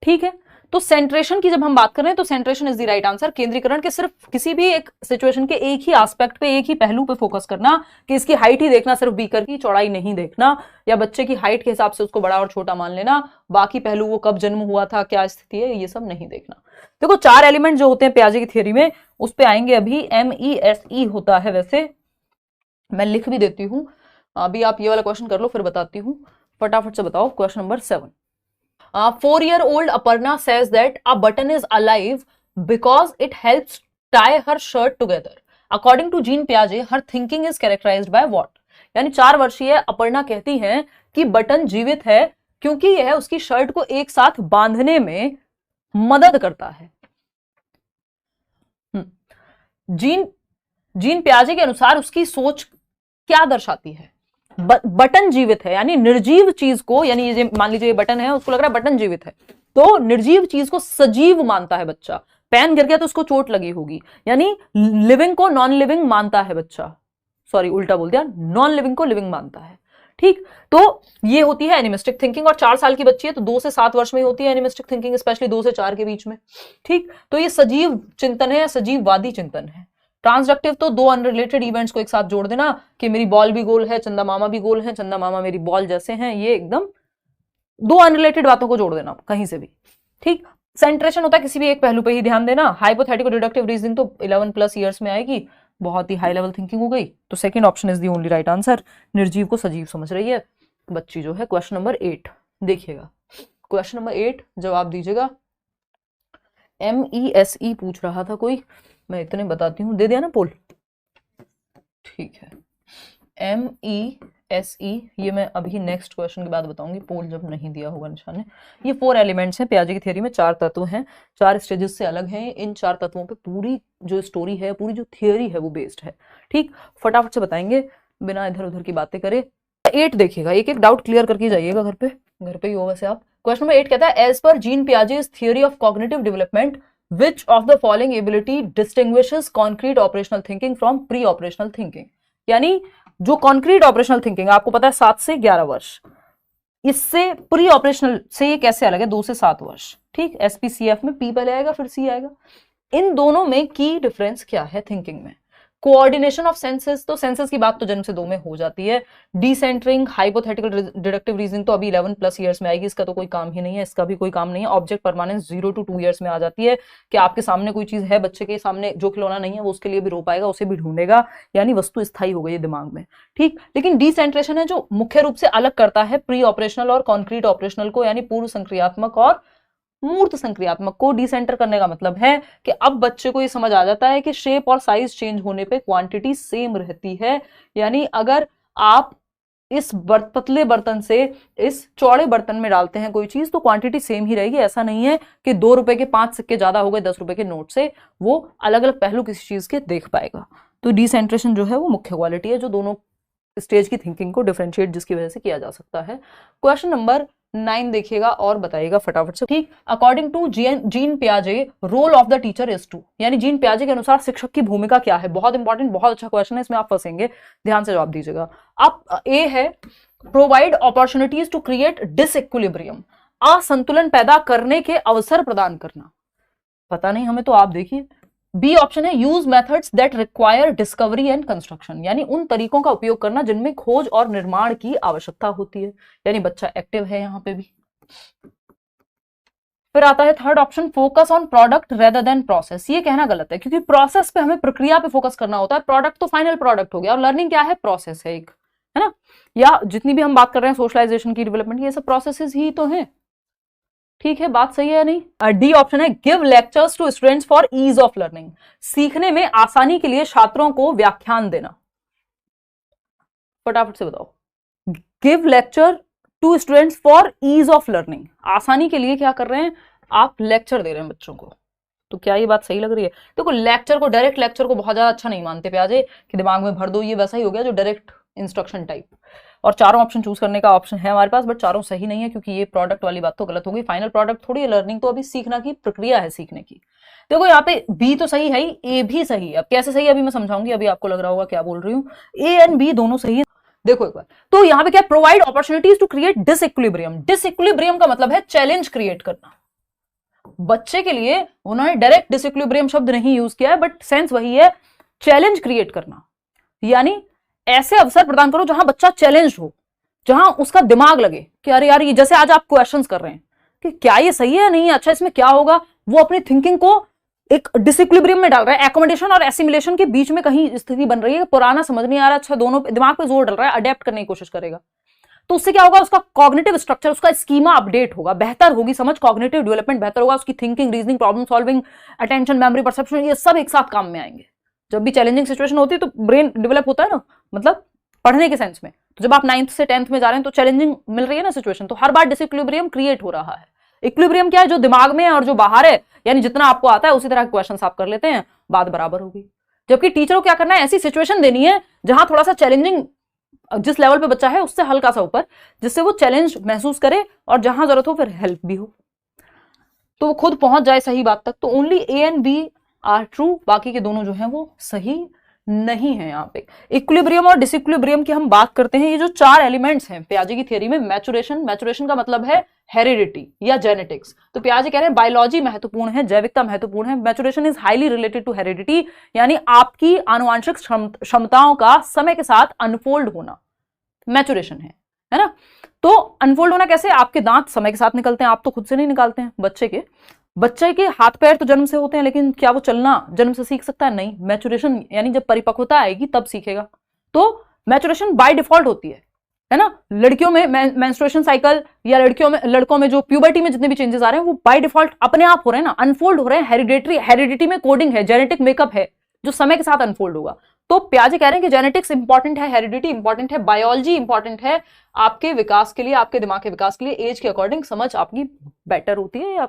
ठीक है, तो सेंट्रेशन की जब हम बात कर रहे हैं तो सेंट्रेशन इज द राइट आंसर। केंद्रीकरण के सिर्फ किसी भी एक सिचुएशन के एक ही एस्पेक्ट पे, एक ही पहलू पे फोकस करना, कि इसकी हाइट ही देखना, सिर्फ बीकर की चौड़ाई नहीं देखना, या बच्चे की हाइट के हिसाब से उसको बड़ा और छोटा मान लेना, बाकी पहलू वो कब जन्म हुआ था, क्या स्थिति है, ये सब नहीं देखना। देखो 4 एलिमेंट जो होते हैं प्याजे की थियोरी में, उस पे आएंगे अभी। MESE होता है, वैसे मैं लिख भी देती हूं, अभी आप ये वाला क्वेश्चन कर लो फिर बताती हूं। फटाफट से बताओ question number 7। 4-year-old Aparna says that a button is alive because it helps tie her shirt together. According to Jean Piaget, her thinking is characterized by what? यानी 4 वर्षीय अपर्णा कहती हैं कि बटन जीवित है क्योंकि यह उसकी शर्ट को एक साथ बांधने में मदद करता है। जीन पियाजे के अनुसार उसकी सोच क्या दर्शाती है? बटन जीवित है, यानी निर्जीव चीज को, यानी ये मान लीजिए ये बटन है, उसको लग रहा है बटन जीवित है, तो निर्जीव चीज को सजीव मानता है बच्चा। पेन गिर गया तो उसको चोट लगी होगी, यानी लिविंग को नॉन लिविंग मानता है बच्चा। सॉरी उल्टा बोल दिया, नॉन लिविंग को लिविंग मानता है। ठीक, तो ये होती है एनिमिस्टिक थिंकिंग, और 4 साल की बच्ची है तो 2 से 7 वर्ष में होती है एनिमिस्टिक थिंकिंग, स्पेशली 2 से 4 के बीच में। ठीक, तो ये सजीव चिंतन है, सजीववादी चिंतन है। ट्रांसडक्टिव तो 2 अनरिलेटेड इवेंट्स को एक साथ जोड़ देना कि मेरी बॉल भी गोल है, चंदा मामा भी गोल है, चंदा मामा मेरी बॉल जैसे हैं, ये एकदम 2 अनरिलेटेड बातों को जोड़ देना कहीं से भी। ठीक, सेंट्रेशन होता है किसी भी एक पहलू पे ही ध्यान देना। हाइपोथेटिकल डिडक्टिव रीजनिंग तो 11+ ईयर्स में आएगी, बहुत ही हाई लेवल थिंकिंग हो गई। तो second option is the only right answer. निर्जीव को सजीव समझ रही है बच्ची जो है। क्वेश्चन नंबर 8 देखिएगा, क्वेश्चन नंबर 8 जवाब दीजिएगा। MESE पूछ रहा था कोई, मैं इतने बताती हूँ, दे दिया ना पोल, ठीक है। MESE ये मैं अभी नेक्स्ट क्वेश्चन के बाद बताऊंगी, पोल जब नहीं दिया होगा निशान ने। ये 4 एलिमेंट्स हैं पियाजे की थ्योरी में, 4 तत्व हैं, 4 स्टेजेस से अलग हैं। इन 4 तत्वों पे पूरी जो स्टोरी है, पूरी जो थ्योरी है वो बेस्ड है। ठीक, फटाफट से बताएंगे बिना इधर उधर की बातें करे। 8 देखिएगा, एक एक डाउट क्लियर करके जाइएगा, घर पे ही हो वैसे आप। क्वेश्चन नंबर 8 कहता है as per Jean Piaget's theory of cognitive development which of the following ability distinguishes concrete operational thinking from pre-operational thinking। यानी जो कॉन्क्रीट ऑपरेशनल थिंकिंग आपको पता है 7 से 11 वर्ष, इससे प्री ऑपरेशनल से ये कैसे अलग है 2 से 7 वर्ष। ठीक, SPCF में P पहले आएगा फिर C आएगा। इन दोनों में की डिफरेंस क्या है थिंकिंग में? कोऑर्डिनेशन ऑफ सेंसेस, तो सेंसेस की बात तो जन्म से 2 में हो जाती है। डिसेंटरिंग, हाइपोथेटिकल डिडक्टिव रीजनिंग तो अभी 11+ ईयर्स में आएगी, इसका तो कोई काम ही नहीं है, इसका भी कोई काम नहीं है। ऑब्जेक्ट परमानेंस 0 to 2 ईयर्स में आ जाती है कि आपके सामने कोई चीज है, बच्चे के सामने जो खिलौना नहीं है वो उसके लिए भी रो पाएगा, उसे भी ढूंढेगा, यानी वस्तु स्थायी हो गई है दिमाग में। ठीक, लेकिन डिसेंट्रेशन है जो मुख्य रूप से अलग करता है प्री ऑपरेशनल और कॉन्क्रीट ऑपरेशनल को, यानी पूर्व संक्रियात्मक और मूर्त संक्रियात्मक को। डिसेंटर करने का मतलब है कि अब बच्चे को ये समझ आ जाता है कि शेप और साइज चेंज होने पे क्वांटिटी सेम रहती है, यानी अगर आप इस पतले बर्तन से इस चौड़े बर्तन में डालते हैं कोई चीज तो क्वांटिटी सेम ही रहेगी। ऐसा नहीं है कि 2 रुपए के 5 सिक्के ज्यादा हो गए 10 रुपए के नोट से, वो अलग अलग पहलू किसी चीज के देख पाएगा। तो डिसेंट्रेशन जो है वो मुख्य क्वालिटी है जो दोनों स्टेज की थिंकिंग को डिफरेंशिएट जिसकी वजह से किया जा सकता है। क्वेश्चन नंबर 9 देखिएगा और बताइएगा फटाफट से। ठीक, अकॉर्डिंग टू जीन पियाजे role of the teacher is to, यानी जीन पियाजे के अनुसार शिक्षक की भूमिका क्या है? बहुत इंपॉर्टेंट, बहुत अच्छा क्वेश्चन है, इसमें आप फंसेंगे, ध्यान से जवाब दीजिएगा। अब ए है provide opportunities to create disequilibrium, असंतुलन पैदा करने के अवसर प्रदान करना। पता नहीं हमें, तो आप देखिए। बी ऑप्शन है use methods that require discovery and construction, यानी उन तरीकों का उपयोग करना जिनमें खोज और निर्माण की आवश्यकता होती है, यानी बच्चा एक्टिव है यहां पे भी। फिर आता है third option focus on product rather than process. ये कहना गलत है क्योंकि प्रोसेस पे हमें प्रक्रिया पे फोकस करना होता है, प्रोडक्ट तो फाइनल प्रोडक्ट हो गया, और लर्निंग क्या है? प्रोसेस है एक, है ना? या जितनी भी हम बात कर रहे हैं सोशलाइजेशन की, डेवलपमेंट की, ये सब प्रोसेसेस ही तो हैं। ठीक है, बात सही है या नहीं? डी ऑप्शन है give lectures to students for ease of learning, सीखने में आसानी के लिए छात्रों को व्याख्यान देना। फटाफट से बताओ। Give lecture to students for ease of learning, आसानी के लिए क्या कर रहे हैं आप? लेक्चर दे रहे हैं बच्चों को। तो क्या ये बात सही लग रही है? देखो, लेक्चर को, डायरेक्ट लेक्चर को बहुत ज्यादा अच्छा नहीं मानते प्याजे कि दिमाग में भर दो, ये वैसा ही हो गया जो डायरेक्ट इंस्ट्रक्शन टाइप। और चारों ऑप्शन चूज करने का ऑप्शन है हमारे पास, बट चारों सही नहीं है क्योंकि ये प्रोडक्ट वाली बात तो गलत होगी। फाइनल प्रोडक्ट थोड़ी है, लर्निंग तो अभी सीखना की प्रक्रिया है, सीखने की। देखो यहाँ पे बी तो सही है ही, ए भी सही है। अब कैसे सही है अभी मैं समझाऊंगी, अभी आपको लग रहा होगा क्या बोल रही हूँ। ए एंड बी दोनों सही है। देखो एक बार, तो यहाँ पे क्या, provide opportunities to create disequilibrium. Disequilibrium का मतलब है चैलेंज क्रिएट करना। बच्चे के लिए उन्होंने डायरेक्ट डिसइक्विलिब्रियम शब्द नहीं यूज किया है, बट सेंस वही है, चैलेंज क्रिएट करना, यानी ऐसे अवसर प्रदान करो जहां बच्चा चैलेंज हो, जहां उसका दिमाग लगे कि अरे यार, ये जैसे आज आप क्वेश्चंस कर रहे हैं कि क्या ये सही है या नहीं, अच्छा इसमें क्या होगा, वो अपनी थिंकिंग को एक डिसइक्विलिब्रियम में डाल रहा है। एकोमोडेशन और एसिमिलेशन के बीच में कहीं स्थिति बन रही है, पुराना समझ नहीं आ रहा, अच्छा दोनों दिमाग पे जोर डल रहा है, अडेप्ट करने की कोशिश करेगा। तो उससे क्या होगा, उसका कॉग्निटिव स्ट्रक्चर, उसका स्कीमा अपडेट होगा, बेहतर होगी समझ, कॉग्निटिव डेवलपमेंट बेहतर होगा, उसकी thinking, reasoning, problem solving, attention, memory, perception, ये सब एक साथ काम में आएंगे। जब भी चैलेंजिंग सिचुएशन होती है तो ब्रेन डेवलप होता है ना, मतलब पढ़ने के सेंस में। तो जब आप 9th से 10th में जा रहे हैं तो चैलेंजिंग मिल रही है ना सिचुएशन, तो हर बार डिसइक्विलिब्रियम क्रिएट हो रहा है। इक्विलिब्रियम क्या है, जो दिमाग में है और जो बाहर है, यानी जितना आपको आता है उसी तरह के क्वेश्चंस आप कर लेते हैं, बात बराबर होगी। जबकि टीचर को क्या करना है, ऐसी सिचुएशन देनी है जहां थोड़ा सा चैलेंजिंग, जिस लेवल पे बच्चा है उससे हल्का सा ऊपर, जिससे वो चैलेंज महसूस करे और जहां जरूरत हो फिर हेल्प भी हो। तो वो खुद पहुंच जाए सही बात तक, तो only A and B are true, बाकी के दोनों जो हैं वो सही नहीं है। यहाँ पे इक्विलिब्रियम और डिसइक्विलिब्रियम की हम बात करते हैं। ये जो 4 एलिमेंट्स हैं पियाजे की थ्योरी में, मैचुरेशन का मतलब है हेरिडिटी या जेनेटिक्स। तो पियाजे कह रहे हैं बायोलॉजी महत्वपूर्ण है, जैविकता महत्वपूर्ण है, maturation is highly related to heredity, यानी आपकी आनुवंशिक क्षमताओं का समय के साथ अनफोल्ड होना मैचुरेशन है ना। तो अनफोल्ड होना कैसे, आपके दांत समय के साथ निकलते हैं, आप तो खुद से नहीं निकालते हैं। बच्चे के हाथ पैर तो जन्म से होते हैं, लेकिन क्या वो चलना जन्म से सीख सकता है? नहीं। मैचुरेशन यानी जब परिपक्वता आएगी तब सीखेगा। तो मैचुरेशन बाय डिफॉल्ट होती है ना। लड़कियों में मेंस्ट्रुएशन साइकिल या लड़कों में जो प्यूबर्टी में जितने भी चेंजेस आ रहे हैं वो बाय डिफॉल्ट अपने आप हो रहे हैं ना, अनफोल्ड हो रहे हैं। हेरिडिटी में कोडिंग है, जेनेटिक मेकअप है जो समय के साथ अनफोल्ड होगा। तो पियाजे कह रहे हैं कि जेनेटिक्स इंपॉर्टेंट है, हेरिडिटी इंपॉर्टेंट है, बायोलॉजी इंपॉर्टेंट है आपके विकास के लिए, आपके दिमाग के विकास के लिए। एज के अकॉर्डिंग समझ आपकी बेटर होती है या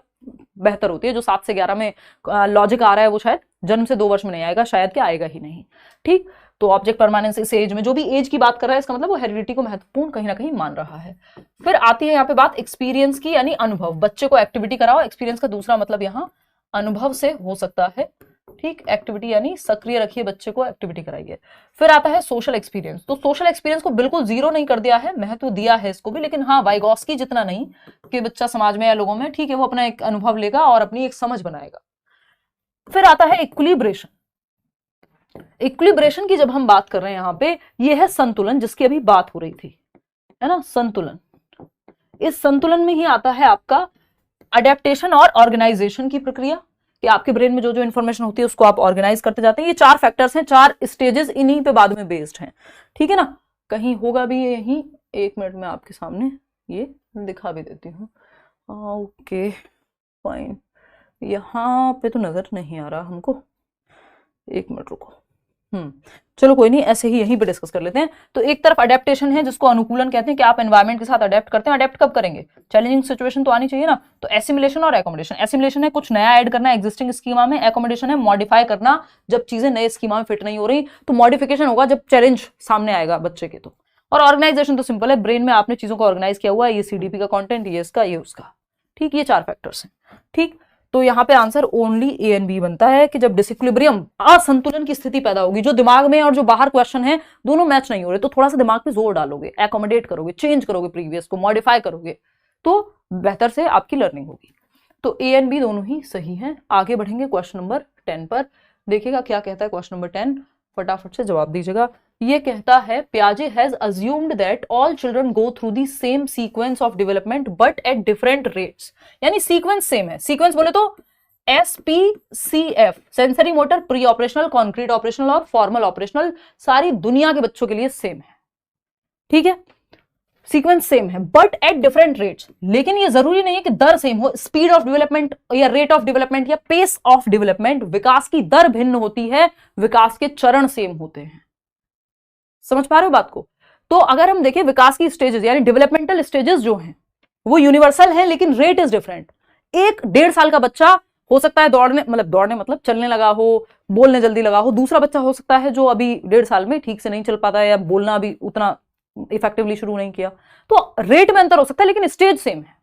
बेहतर होती है। जो 7 से 11 में लॉजिक आ रहा है वो शायद जन्म से 2 वर्ष में नहीं आएगा, शायद क्या आएगा ही नहीं। ठीक, तो ऑब्जेक्ट परमानेंस इस एज में, जो भी एज की बात कर रहा है इसका मतलब वो हेरिडिटी को महत्वपूर्ण कहीं ना कहीं मान रहा है। फिर आती है यहाँ पे बात एक्सपीरियंस की, यानी अनुभव। बच्चे को एक्टिविटी कराओ, एक्सपीरियंस का दूसरा मतलब यहाँ अनुभव से हो सकता है। ठीक, एक्टिविटी यानी सक्रिय रखिए बच्चे को, एक्टिविटी कराइए। फिर आता है सोशल एक्सपीरियंस। तो सोशल एक्सपीरियंस को बिल्कुल जीरो नहीं कर दिया है, महत्व दिया है इसको भी, लेकिन हाँ वाइगॉस्की जितना नहीं कि बच्चा समाज में या लोगों में, ठीक है, वो अपना एक अनुभव लेगा और अपनी एक समझ बनाएगा। फिर आता है इक्विलिब्रेशन। इक्विलिब्रेशन की जब हम बात कर रहे हैं यहाँ पे, ये है संतुलन जिसकी अभी बात हो रही थी, है ना, संतुलन। इस संतुलन में ही आता है आपका अडेप्टेशन और ऑर्गेनाइजेशन की प्रक्रिया, कि आपके ब्रेन में जो जो इंफॉर्मेशन होती है उसको आप ऑर्गेनाइज करते जाते हैं। ये 4 फैक्टर्स हैं, 4 स्टेजेस, इन्हीं पे बाद में बेस्ड हैं। ठीक है ना, कहीं होगा भी यही, 1 मिनट में आपके सामने ये दिखा भी देती हूँ। ओके फाइन, यहाँ पे तो नजर नहीं आ रहा हमको, 1 मिनट रुको। चलो कोई नहीं, ऐसे ही यहीं पे डिस्कस कर लेते हैं। तो एक तरफ अडेप्टेशन है जिसको अनुकूलन कहते हैं, कि आप एनवायरनमेंट के साथ अडेप्ट करते हैं। अडेप्ट कब करेंगे, चैलेंजिंग सिचुएशन तो आनी चाहिए ना। तो एसिमिलेशन और एकोमोडेशन। एसिमिलेशन है कुछ नया ऐड करना एग्जिस्टिंग स्कीमा में, एकोमोडेशन है मॉडिफाई करना जब चीजें नए स्कीमा में फिट नहीं हो रही। तो मॉडिफिकेशन होगा जब चैलेंज सामने आएगा बच्चे के। तो और ऑर्गेनाइजेशन तो सिंपल है, ब्रेन में आपने चीजों को ऑर्गेनाइज किया हुआ है, ये सीडीपी का कॉन्टेंट, ये इसका, ये उसका। ठीक, ये 4 फैक्टर्स हैं। ठीक, तो यहाँ पे answer only A and B बनता है कि जब डिसइक्विलिब्रियम, असंतुलन की स्थिति पैदा होगी, जो दिमाग में और जो बाहर क्वेश्चन है दोनों मैच नहीं हो रहे, तो थोड़ा सा दिमाग पे जोर डालोगे, एकोमोडेट करोगे, चेंज करोगे, प्रीवियस को मॉडिफाई करोगे, तो बेहतर से आपकी लर्निंग होगी। तो ए एंड बी दोनों ही सही हैं। आगे बढ़ेंगे क्वेश्चन नंबर 10 पर, देखिएगा क्या कहता है क्वेश्चन नंबर 10, फटाफट से जवाब दीजिएगा। ये कहता है पियाजे has assumed that all children go through the same sequence of development but at different rates. यानी सीक्वेंस सेम है। सीक्वेंस बोले तो SPCF, sensory motor, pre operational, concrete operational और फॉर्मल ऑपरेशनल, सारी दुनिया के बच्चों के लिए सेम है। ठीक है, सीक्वेंस सेम है बट एट डिफरेंट रेट्स। लेकिन ये जरूरी नहीं है कि दर सेम हो, स्पीड ऑफ डेवलपमेंट या रेट ऑफ डेवलपमेंट या पेस ऑफ डेवलपमेंट, विकास की दर भिन्न होती है, विकास के चरण सेम होते हैं। समझ पा रहे हो बात को? तो अगर हम देखें विकास की स्टेजेस यानी डेवलपमेंटल स्टेजेस जो हैं वो यूनिवर्सल हैं, लेकिन रेट इज डिफरेंट। एक 1.5 साल का बच्चा हो सकता है दौड़ने मतलब चलने लगा हो, बोलने जल्दी लगा हो। दूसरा बच्चा हो सकता है जो अभी 1.5 साल में ठीक से नहीं चल पाता है या बोलना भी उतना इफेक्टिवली शुरू नहीं किया। तो रेट में अंतर हो सकता है लेकिन स्टेज सेम है।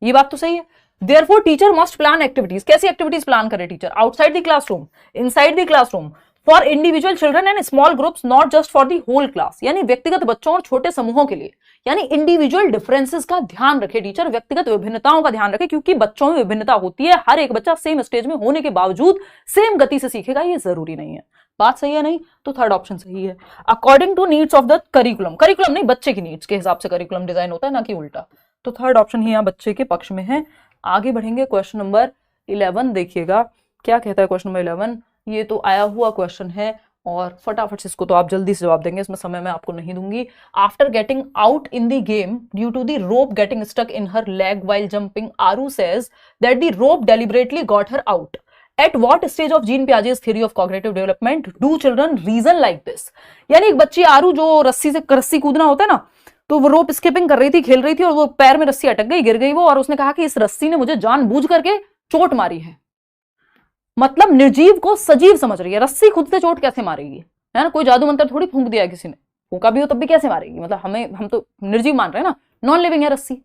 ये बात तो सही है। Therefore teacher must plan activities. कैसी एक्टिविटीज प्लान करे teacher? Outside the classroom, inside the classroom, for individual children and small groups, not just for the whole class. यानी व्यक्तिगत बच्चों और छोटे समूहों के लिए, यानी इंडिविजुअल डिफरेंसेस का ध्यान रखे टीचर, व्यक्तिगत विभिन्नताओं का ध्यान रखे, क्योंकि बच्चों में विभिन्नता होती है। हर एक बच्चा सेम स्टेज में होने के बावजूद सेम गति से सीखेगा, ये जरूरी नहीं है। बात सही है नहीं? तो थर्ड ऑप्शन सही है। According to needs of the curriculum, curriculum नहीं बच्चे की नीड्स के हिसाब से करिकुलम डिजाइन होता है, ना कि उल्टा। तो थर्ड ऑप्शन ही यहाँ बच्चे के पक्ष में है। आगे बढ़ेंगे क्वेश्चन नंबर 11, देखिएगा क्या कहता है क्वेश्चन नंबर 11। ये तो आया हुआ क्वेश्चन है और फटाफट से इसको तो आप जल्दी से जवाब देंगे, इसमें समय मैं आपको नहीं दूंगी। After getting out in the game due to the rope getting stuck in her leg while jumping, Aru says that the rope deliberately got her out. At what stage of Jean Piaget's theory of cognitive development do children reason like this? यानी एक बच्ची आरू जो रस्सी कूदना होता है ना, तो वो रोप स्किपिंग कर रही थी, खेल रही थी और वो पैर में रस्सी अटक गई, गिर गई वो, और उसने कहा कि इस रस्सी ने मुझे जानबूझ करके चोट मारी है। मतलब निर्जीव को सजीव समझ रही है। रस्सी खुद से चोट कैसे मारेगी, है ना? कोई जादू मंत्र थोड़ी फूंक दिया है किसी ने, फूंका भी हो तब भी कैसे मारेगी? मतलब हम तो निर्जीव मान रहे हैं ना, नॉन लिविंग है रस्सी।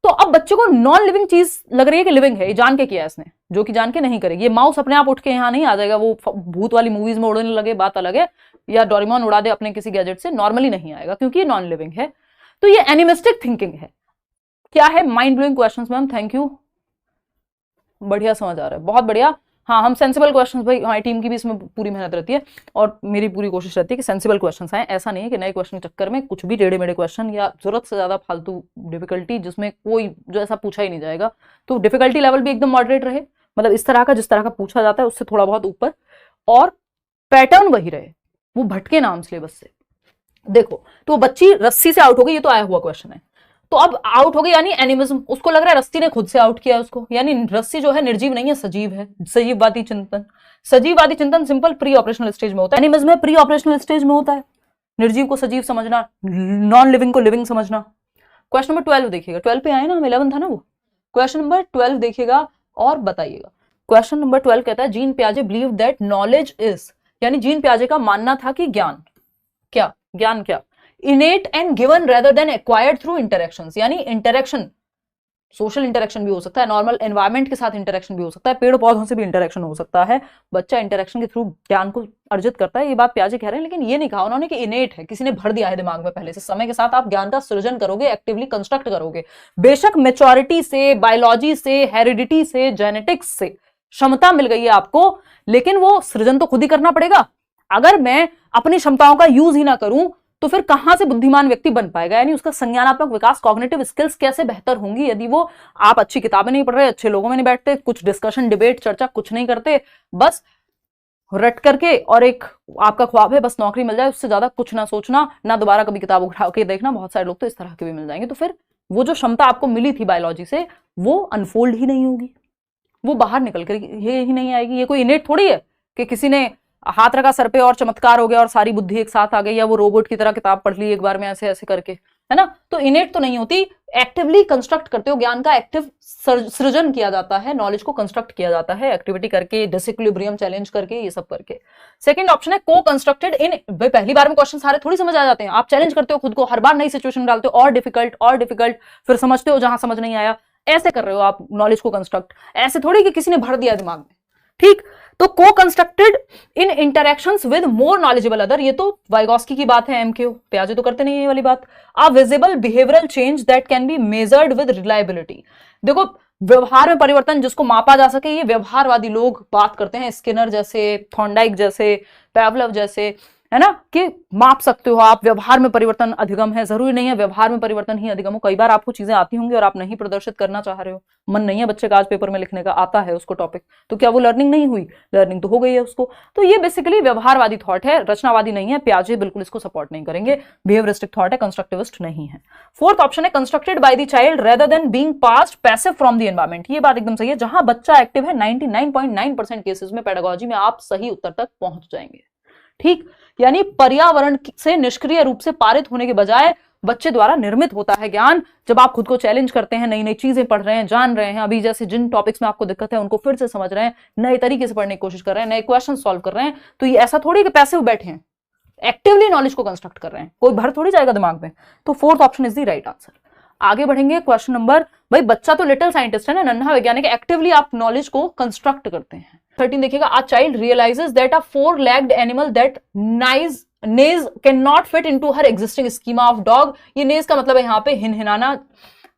तो अब बच्चे को नॉन लिविंग चीज लग रही है कि लिविंग है, ये जान के किया है इसने, जो कि जान के नहीं करेगी। ये माउस अपने आप उठ के यहाँ नहीं आ जाएगा, वो भूत वाली मूवीज में उड़ने लगे बात अलग है, या डोरेमोन उड़ा दे अपने किसी गैजेट से, नॉर्मली नहीं आएगा क्योंकि ये नॉन लिविंग है। तो ये एनिमिस्टिक थिंकिंग है। क्या है? Mind blowing questions ma'am, thank you, बढ़िया समझ आ रहा है, बहुत बढ़िया। हाँ, हम सेंसिबल क्वेश्चंस, भाई हमारी टीम की भी इसमें पूरी मेहनत रहती है और मेरी पूरी कोशिश रहती है कि सेंसिबल क्वेश्चंस आए। ऐसा नहीं है कि नए क्वेश्चन के चक्कर में कुछ भी टेढ़े मेढ़े क्वेश्चन या जरूरत से ज्यादा फालतू डिफिकल्टी जिसमें कोई जो ऐसा पूछा ही नहीं जाएगा। तो डिफिकल्टी लेवल भी एकदम मॉडरेट रहे, मतलब इस तरह का जिस तरह का पूछा जाता है उससे थोड़ा बहुत ऊपर, और पैटर्न वही रहे, वो भटके नाम सिलेबस से। देखो, तो बच्ची रस्सी से आउट हो गई, ये तो आया हुआ क्वेश्चन है। तो अब आउट हो गई यानी एनिमिज्म, उसको लग रहा है रस्सी ने खुद से आउट किया उसको, यानी रस्सी जो है निर्जीव नहीं है, सजीव है। सजीववादी चिंतन, सजीववादी चिंतन सिंपल प्री ऑपरेशनल स्टेज में होता है, एनिमिज्म में प्री ऑपरेशनल स्टेज में होता है। निर्जीव को सजीव समझना, नॉन लिविंग को लिविंग समझना। क्वेश्चन नंबर 12 देखिएगा, 12 पे आए ना, हम 11 था ना वो। क्वेश्चन नंबर 12 देखिएगा और बताइएगा। क्वेश्चन नंबर 12 कहता है जीन पियाजे बिलीव दैट नॉलेज इज, यानी जीन पियाजे का मानना था कि ज्ञान क्या, ज्ञान क्या, innate and given rather than acquired through interactions, यानी इंटरेक्शन, सोशल इंटरेक्शन भी हो सकता है, नॉर्मल एनवायरमेंट के साथ इंटरेक्शन भी हो सकता है, पेड़ पौधों से भी इंटरेक्शन हो सकता है। बच्चा इंटरेक्शन के थ्रू ज्ञान को अर्जित करता है, ये बात पियाजे कह रहे हैं। लेकिन ये नहीं कहा उन्होंने कि इनेट है, किसी ने भर दिया है दिमाग में पहले से। समय के साथ आप ज्ञान का सृजन करोगे, एक्टिवली कंस्ट्रक्ट करोगे। बेशक मेच्योरिटी से, बायोलॉजी से, हेरिडिटी से, जेनेटिक्स से क्षमता मिल गई है आपको, लेकिन वो सृजन तो खुद ही करना पड़ेगा। अगर मैं अपनी क्षमताओं का यूज ही ना करूं तो फिर कहां से बुद्धिमान व्यक्ति बन पाएगा, यानी उसका संज्ञानात्मक विकास, कॉग्निटिव स्किल्स कैसे बेहतर होंगी यदि वो, आप अच्छी किताबें नहीं पढ़ रहे, अच्छे लोगों में नहीं बैठते, कुछ डिस्कशन डिबेट चर्चा कुछ नहीं करते, बस रट करके, और एक आपका ख्वाब है बस नौकरी मिल जाए, उससे ज्यादा कुछ ना सोचना, ना दोबारा कभी किताब उठा के देखना। बहुत सारे लोग तो इस तरह के भी मिल जाएंगे। तो फिर वो जो क्षमता आपको मिली थी बायोलॉजी से, वो अनफोल्ड ही नहीं होगी, वो बाहर निकल कर ये ही नहीं आएगी। ये कोई इनेट थोड़ी है कि किसी ने हाथ रखा सर पे और चमत्कार हो गया और सारी बुद्धि एक साथ आ गई, या वो रोबोट की तरह किताब पढ़ ली एक बार में ऐसे ऐसे करके, है ना। तो इनेट तो नहीं होती, एक्टिवली कंस्ट्रक्ट करते हो, ज्ञान का एक्टिव सृजन किया जाता है, नॉलेज को कंस्ट्रक्ट किया जाता है एक्टिविटी करके, डिसइक्विलिब्रियम चैलेंज करके, ये सब करके। सेकंड ऑप्शन है को कंस्ट्रक्टेड इन, पहली बार में क्वेश्चन सारे थोड़ी समझ आ जाते हैं, आप चैलेंज करते हो खुद को, हर बार नई सिचुएशन डालते हो, और डिफिकल्ट, फिर समझते हो जहां समझ नहीं आया, ऐसे कर रहे हो आप नॉलेज को कंस्ट्रक्ट। ऐसे थोड़ी कि किसी ने भर दिया दिमाग में, ठीक। तो को constructed in interactions with more knowledgeable other, ये तो वाइगॉस्की की बात है, एमक्यू, पियाजे तो करते नहीं है ये वाली बात। A visible behavioural change that can be measured with reliability, देखो व्यवहार में परिवर्तन जिसको मापा जा सके, ये व्यवहारवादी लोग बात करते हैं, स्किनर जैसे, थॉर्नडाइक जैसे, पैवलव जैसे, है ना, कि माप सकते हो आप व्यवहार में परिवर्तन अधिगम है। जरूरी नहीं है व्यवहार में परिवर्तन ही अधिगम हो, कई बार आपको चीजें आती होंगी और आप नहीं प्रदर्शित करना चाह रहे हो, मन नहीं है बच्चे का आज पेपर में लिखने का, आता है उसको टॉपिक, तो क्या वो लर्निंग नहीं हुई? लर्निंग तो हो गई है उसको। तो ये बेसिकली व्यवहारवादी थॉट है, रचनावादी नहीं है। पियाजे बिल्कुल इसको सपोर्ट नहीं करेंगे, बिहेवियरिस्टिक थॉट है, कंस्ट्रक्टिविस्ट नहीं है। फोर्थ ऑप्शन है constructed by the child rather than being passed passive from the environment, ये बात एकदम सही है। जहां बच्चा एक्टिव है 99.9% केसेस में पेडागोजी में आप सही उत्तर तक पहुंच जाएंगे, ठीक। यानी पर्यावरण से निष्क्रिय रूप से पारित होने के बजाय बच्चे द्वारा निर्मित होता है ज्ञान। जब आप खुद को चैलेंज करते हैं, नई नई चीजें पढ़ रहे हैं, जान रहे हैं, अभी जैसे जिन टॉपिक्स में आपको दिक्कत है उनको फिर से समझ रहे हैं, नए तरीके से पढ़ने की कोशिश कर रहे हैं, नए क्वेश्चन सॉल्व कर रहे हैं, तो ये ऐसा थोड़ी कि पैसिव बैठे हैं, एक्टिवली नॉलेज को कंस्ट्रक्ट कर रहे हैं, कोई भर थोड़ी जाएगा दिमाग में। तो fourth option is the right answer. आगे बढ़ेंगे क्वेश्चन नंबर, भाई बच्चा तो लिटिल साइंटिस्ट है ना, नन्हा वैज्ञानिक, एक्टिवली आप नॉलेज को कंस्ट्रक्ट करते हैं। 13 देखिएगा, a child realises that a 4-legged animal that neighs can not fit into her existing schema of dog, ये नेज का मतलब है यहाँ पे हिनहिनाना,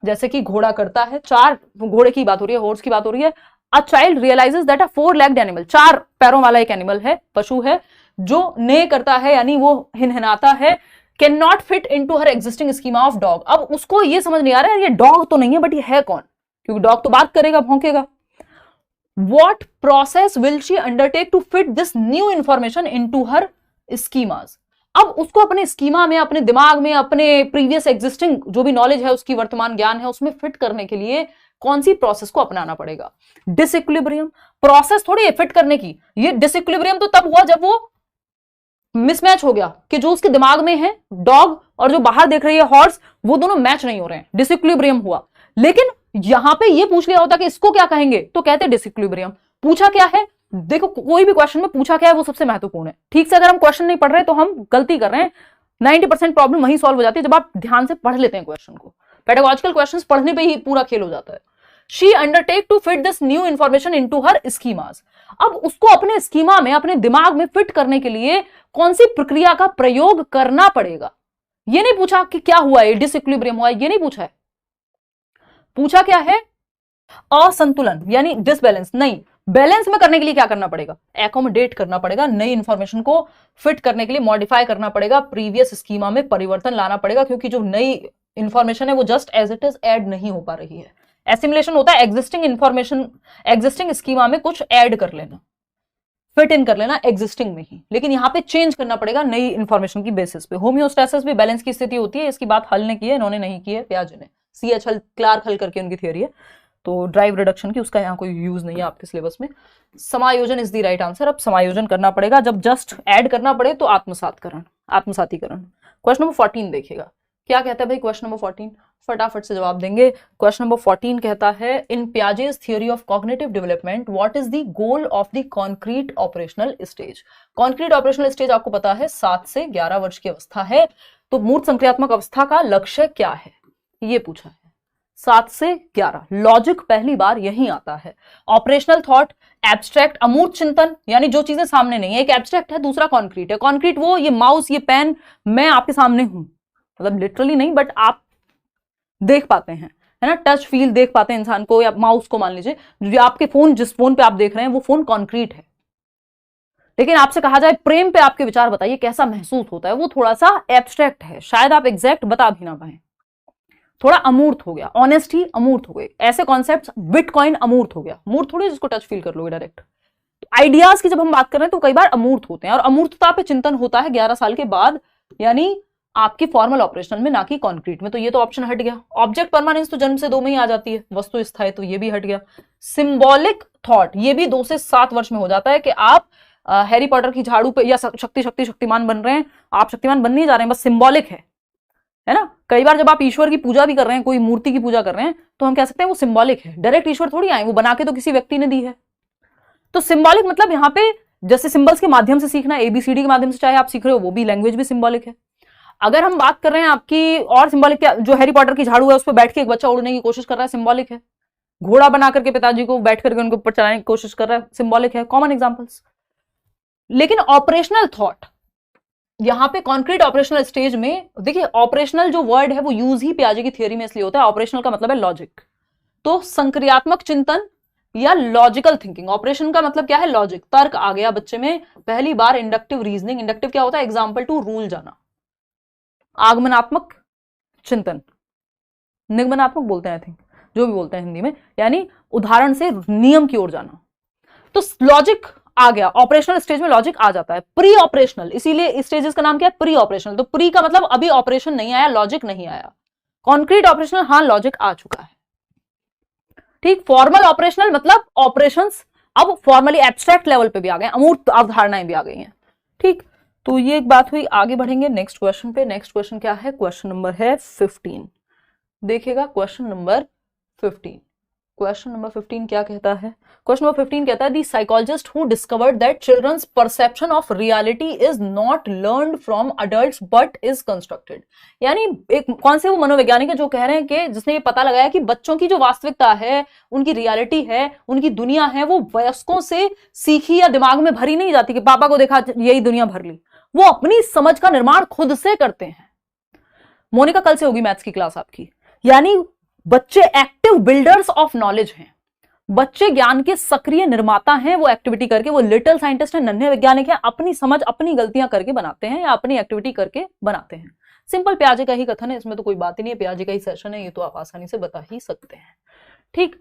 जैसे कि घोड़ा करता है, चार घोड़े की बात हो रही है, हॉर्स की बात हो रही है। A child realises that a 4-legged animal, 4 पैरों वाला एक एनिमल है, पशु है, जो ने करता है यानी वो हिनहिनाता है, can not fit into her existing schema of dog. अब उसको ये समझ नहीं आ रहा है ये डॉग तो नहीं है, बट ये है कौन, क्योंकि डॉग तो बात करेगा, भौंकेगा। What process will she undertake to fit this new information into her schemas? अब उसको अपने स्कीमा में, अपने दिमाग में, अपने प्रीवियस एग्जिस्टिंग जो भी नॉलेज है, उसकी वर्तमान ज्ञान है, उसमें फिट करने के लिए कौन सी प्रोसेस को अपनाना पड़ेगा? डिसइक्विलिब्रियम प्रोसेस थोड़ी है फिट करने की, ये डिसइक्विलिब्रियम तो तब हुआ जब वो मिसमैच हो गया कि जो उसके दिमाग में है डॉग और जो बाहर देख रही है हॉर्स, वो दोनों मैच नहीं हो रहे हैं, डिसइक्विलिब्रियम हुआ। लेकिन यहां पे ये पूछ लिया होता कि इसको क्या कहेंगे, तो कहते डिसइक्विलिब्रियम। पूछा क्या है, देखो कोई भी क्वेश्चन में पूछा क्या है वो सबसे महत्वपूर्ण है। ठीक से अगर हम क्वेश्चन नहीं पढ़ रहे तो हम गलती कर रहे हैं, 90% प्रॉब्लम वहीं सॉल्व हो जाती है जब आप ध्यान से पढ़ लेते हैं क्वेश्चन को। पेडागोजिकल क्वेश्चंस पढ़ने पे ही पूरा खेल हो जाता है। She undertake to fit this new information into her schemas. अब उसको अपने स्कीमा में, अपने दिमाग में फिट करने के लिए कौन सी प्रक्रिया का प्रयोग करना पड़ेगा। ये नहीं पूछा कि क्या हुआ है, डिसइक्विलिब्रियम हुआ है, ये नहीं पूछा है। पूछा क्या है, असंतुलन यानी डिसबैलेंस। नहीं, बैलेंस में करने के लिए क्या करना पड़ेगा, एकोमोडेट करना पड़ेगा, नई इंफॉर्मेशन को फिट करने के लिए मॉडिफाई करना पड़ेगा, प्रीवियस स्कीमा में परिवर्तन लाना पड़ेगा, क्योंकि जो नई इंफॉर्मेशन है वो just as it is add नहीं हो पा रही है। एसिमुलेशन होता है एग्जिस्टिंग इंफॉर्मेशन, एग्जिस्टिंग स्कीमा में कुछ ऐड कर लेना, फिट इन कर लेना एग्जिस्टिंग में ही, लेकिन यहां पे चेंज करना पड़ेगा नई इंफॉर्मेशन की बेसिस पे। होम्योस्टेसिस भी बैलेंस की स्थिति होती है, इसकी बात हल ने की है, इन्होंने नहीं की है, पियाजे ने, CH हल, क्लार्क हल करके उनकी थियोरी है, तो ड्राइव रिडक्शन की, उसका यहाँ कोई यूज नहीं है आपके सिलेबस में। समायोजन इज द राइट आंसर। अब समायोजन करना पड़ेगा, जब जस्ट ऐड करना पड़े तो आत्मसातीकरण। क्वेश्चन नंबर 14 देखिएगा, क्या कहता है भाई क्वेश्चन नंबर 14, फटाफट से जवाब देंगे। क्वेश्चन नंबर 14 कहता है, in Piaget's theory of cognitive development what is the goal of the concrete operational stage. Concrete operational stage आपको पता है 7 से 11 वर्ष की अवस्था है, तो मूर्त संक्रियात्मक अवस्था का लक्ष्य क्या है, ये पूछा है। 7 से 11, लॉजिक पहली बार यही आता है। ऑपरेशनल थॉट, एब्स्ट्रैक्ट, अमूर्त चिंतन, यानी जो चीजें सामने नहीं है, एक एब्स्ट्रैक्ट है, दूसरा कॉन्क्रीट है। कॉन्क्रीट वो, ये माउस, ये पेन, मैं आपके सामने हूं, मतलब लिटरली नहीं, बट आप देख पाते हैं, है ना, टच फील देख पाते हैं इंसान को, या माउस को मान लीजिए, जो आपके फोन, जिस फोन पे आप देख रहे हैं वो फोन कॉन्क्रीट है। लेकिन आपसे कहा जाए प्रेम पे आपके विचार बताइए कैसा महसूस होता है, वो थोड़ा सा एब्स्ट्रैक्ट है, शायद आप एग्जैक्ट बता भी ना पाए, थोड़ा अमूर्त हो गया। ऑनेस्टी अमूर्त हो गई, ऐसे कॉन्सेप्ट्स, बिटकॉइन अमूर्त हो गया, मूर्त थोड़ी जिसको टच फील कर लोगे डायरेक्ट। आइडियाज की जब हम बात कर रहे हैं तो कई बार अमूर्त होते हैं, और अमूर्तता पे चिंतन होता है 11 साल के बाद, यानी आपकी फॉर्मल ऑपरेशनल में, ना कि कॉन्क्रीट में। तो ये तो ऑप्शन हट गया। ऑब्जेक्ट परमानेंस तो जन्म से 2 में ही आ जाती है, वस्तु स्थायी, तो ये भी हट गया। सिंबॉलिक थॉट, ये भी 2 से 7 वर्ष में हो जाता है, कि आप हैरी पॉटर की झाड़ू पे, या शक्तिमान बन रहे हैं, आप शक्तिमान बन नहीं जा रहे हैं, बस सिंबॉलिक है ना। कई बार जब आप ईश्वर की पूजा भी कर रहे हैं, कोई मूर्ति की पूजा कर रहे हैं, तो हम कह सकते हैं वो सिंबॉलिक है, डायरेक्ट ईश्वर थोड़ी आए, वो बना के तो किसी व्यक्ति ने दी है। तो सिंबॉलिक मतलब यहाँ पे जैसे सिंबल्स के माध्यम से सीखना, ABCD के माध्यम से चाहे आप सीख रहे हो, वो भी लैंग्वेज भी सिंबॉलिक है। अगर हम बात कर रहे हैं आपकी और सिंबॉलिक क्या, जो हैरी पॉटर की झाड़ू है उस पर बैठ के एक बच्चा उड़ने की कोशिश कर रहा है, सिंबॉलिक है। घोड़ा बना करके पिताजी को बैठ करके उनके ऊपर चलाने की कोशिश कर रहा है, सिंबॉलिक है। Common examples. लेकिन ऑपरेशनल थॉट, यहां पे कॉन्क्रीट ऑपरेशनल स्टेज में देखिए, ऑपरेशनल जो वर्ड है वो यूज ही पियाजे की थ्योरी में इसलिए होता है, ऑपरेशनल का मतलब है लॉजिक, तो संक्रियात्मक चिंतन या लॉजिकल थिंकिंग। ऑपरेशन का मतलब क्या है, लॉजिक, तर्क आ गया बच्चे में पहली बार। इंडक्टिव रीजनिंग, इंडक्टिव क्या होता है, एग्जाम्पल टू रूल जाना। आगमनात्मक चिंतन, निगमनात्मक बोलते हैं आई थिंक, जो भी बोलते हैं हिंदी में, यानी उदाहरण से नियम की ओर जाना। तो लॉजिक आ गया, ऑपरेशनल स्टेज में लॉजिक आ जाता है। प्री ऑपरेशनल, इसीलिए स्टेजेस का नाम क्या है, प्री ऑपरेशनल। तो प्री का मतलब अभी ऑपरेशन नहीं आया, लॉजिक नहीं आया। कॉन्क्रीट ऑपरेशनल, हाँ लॉजिक आ चुका है, ठीक। फॉर्मल ऑपरेशनल मतलब ऑपरेशंस अब फॉर्मली एब्स्ट्रैक्ट लेवल पे भी आ गए, अमूर्त अवधारणाएं भी आ गई हैं, ठीक। तो ये एक बात हुई। आगे बढ़ेंगे नेक्स्ट क्वेश्चन पे। नेक्स्ट क्वेश्चन क्या है, क्वेश्चन नंबर है 15। देखिएगा क्वेश्चन नंबर 15। क्वेश्चन नंबर 15 क्या कहता है, क्वेश्चन नंबर 15 कहता है, the psychologist who discovered that children's perception of reality is not learned from adults but is constructed. यानी एक कौन से वो मनोवैज्ञानिक है जो कह रहे हैं कि जिसने ये पता लगाया कि बच्चों की जो वास्तविकता है, उनकी रियलिटी है, उनकी दुनिया है, वो वयस्कों से सीखी या दिमाग में भरी नहीं जाती कि पापा को देखा यही दुनिया भर ली। वो अपनी समझ का निर्माण खुद से करते हैं। मोनिका कल से होगी मैथ्स की क्लास आपकी। यानी बच्चे एक्टिव बिल्डर्स ऑफ नॉलेज हैं, बच्चे ज्ञान के सक्रिय निर्माता हैं। वो एक्टिविटी करके, वो लिटिल साइंटिस्ट है, नन्हे वैज्ञानिक हैं, अपनी समझ, अपनी गलतियां करके बनाते हैं, या अपनी एक्टिविटी करके बनाते हैं। सिंपल पियाजे का ही कथन है, इसमें तो कोई बात ही नहीं है, पियाजे का ही सेशन है, ये तो आप आसानी से बता ही सकते हैं, ठीक।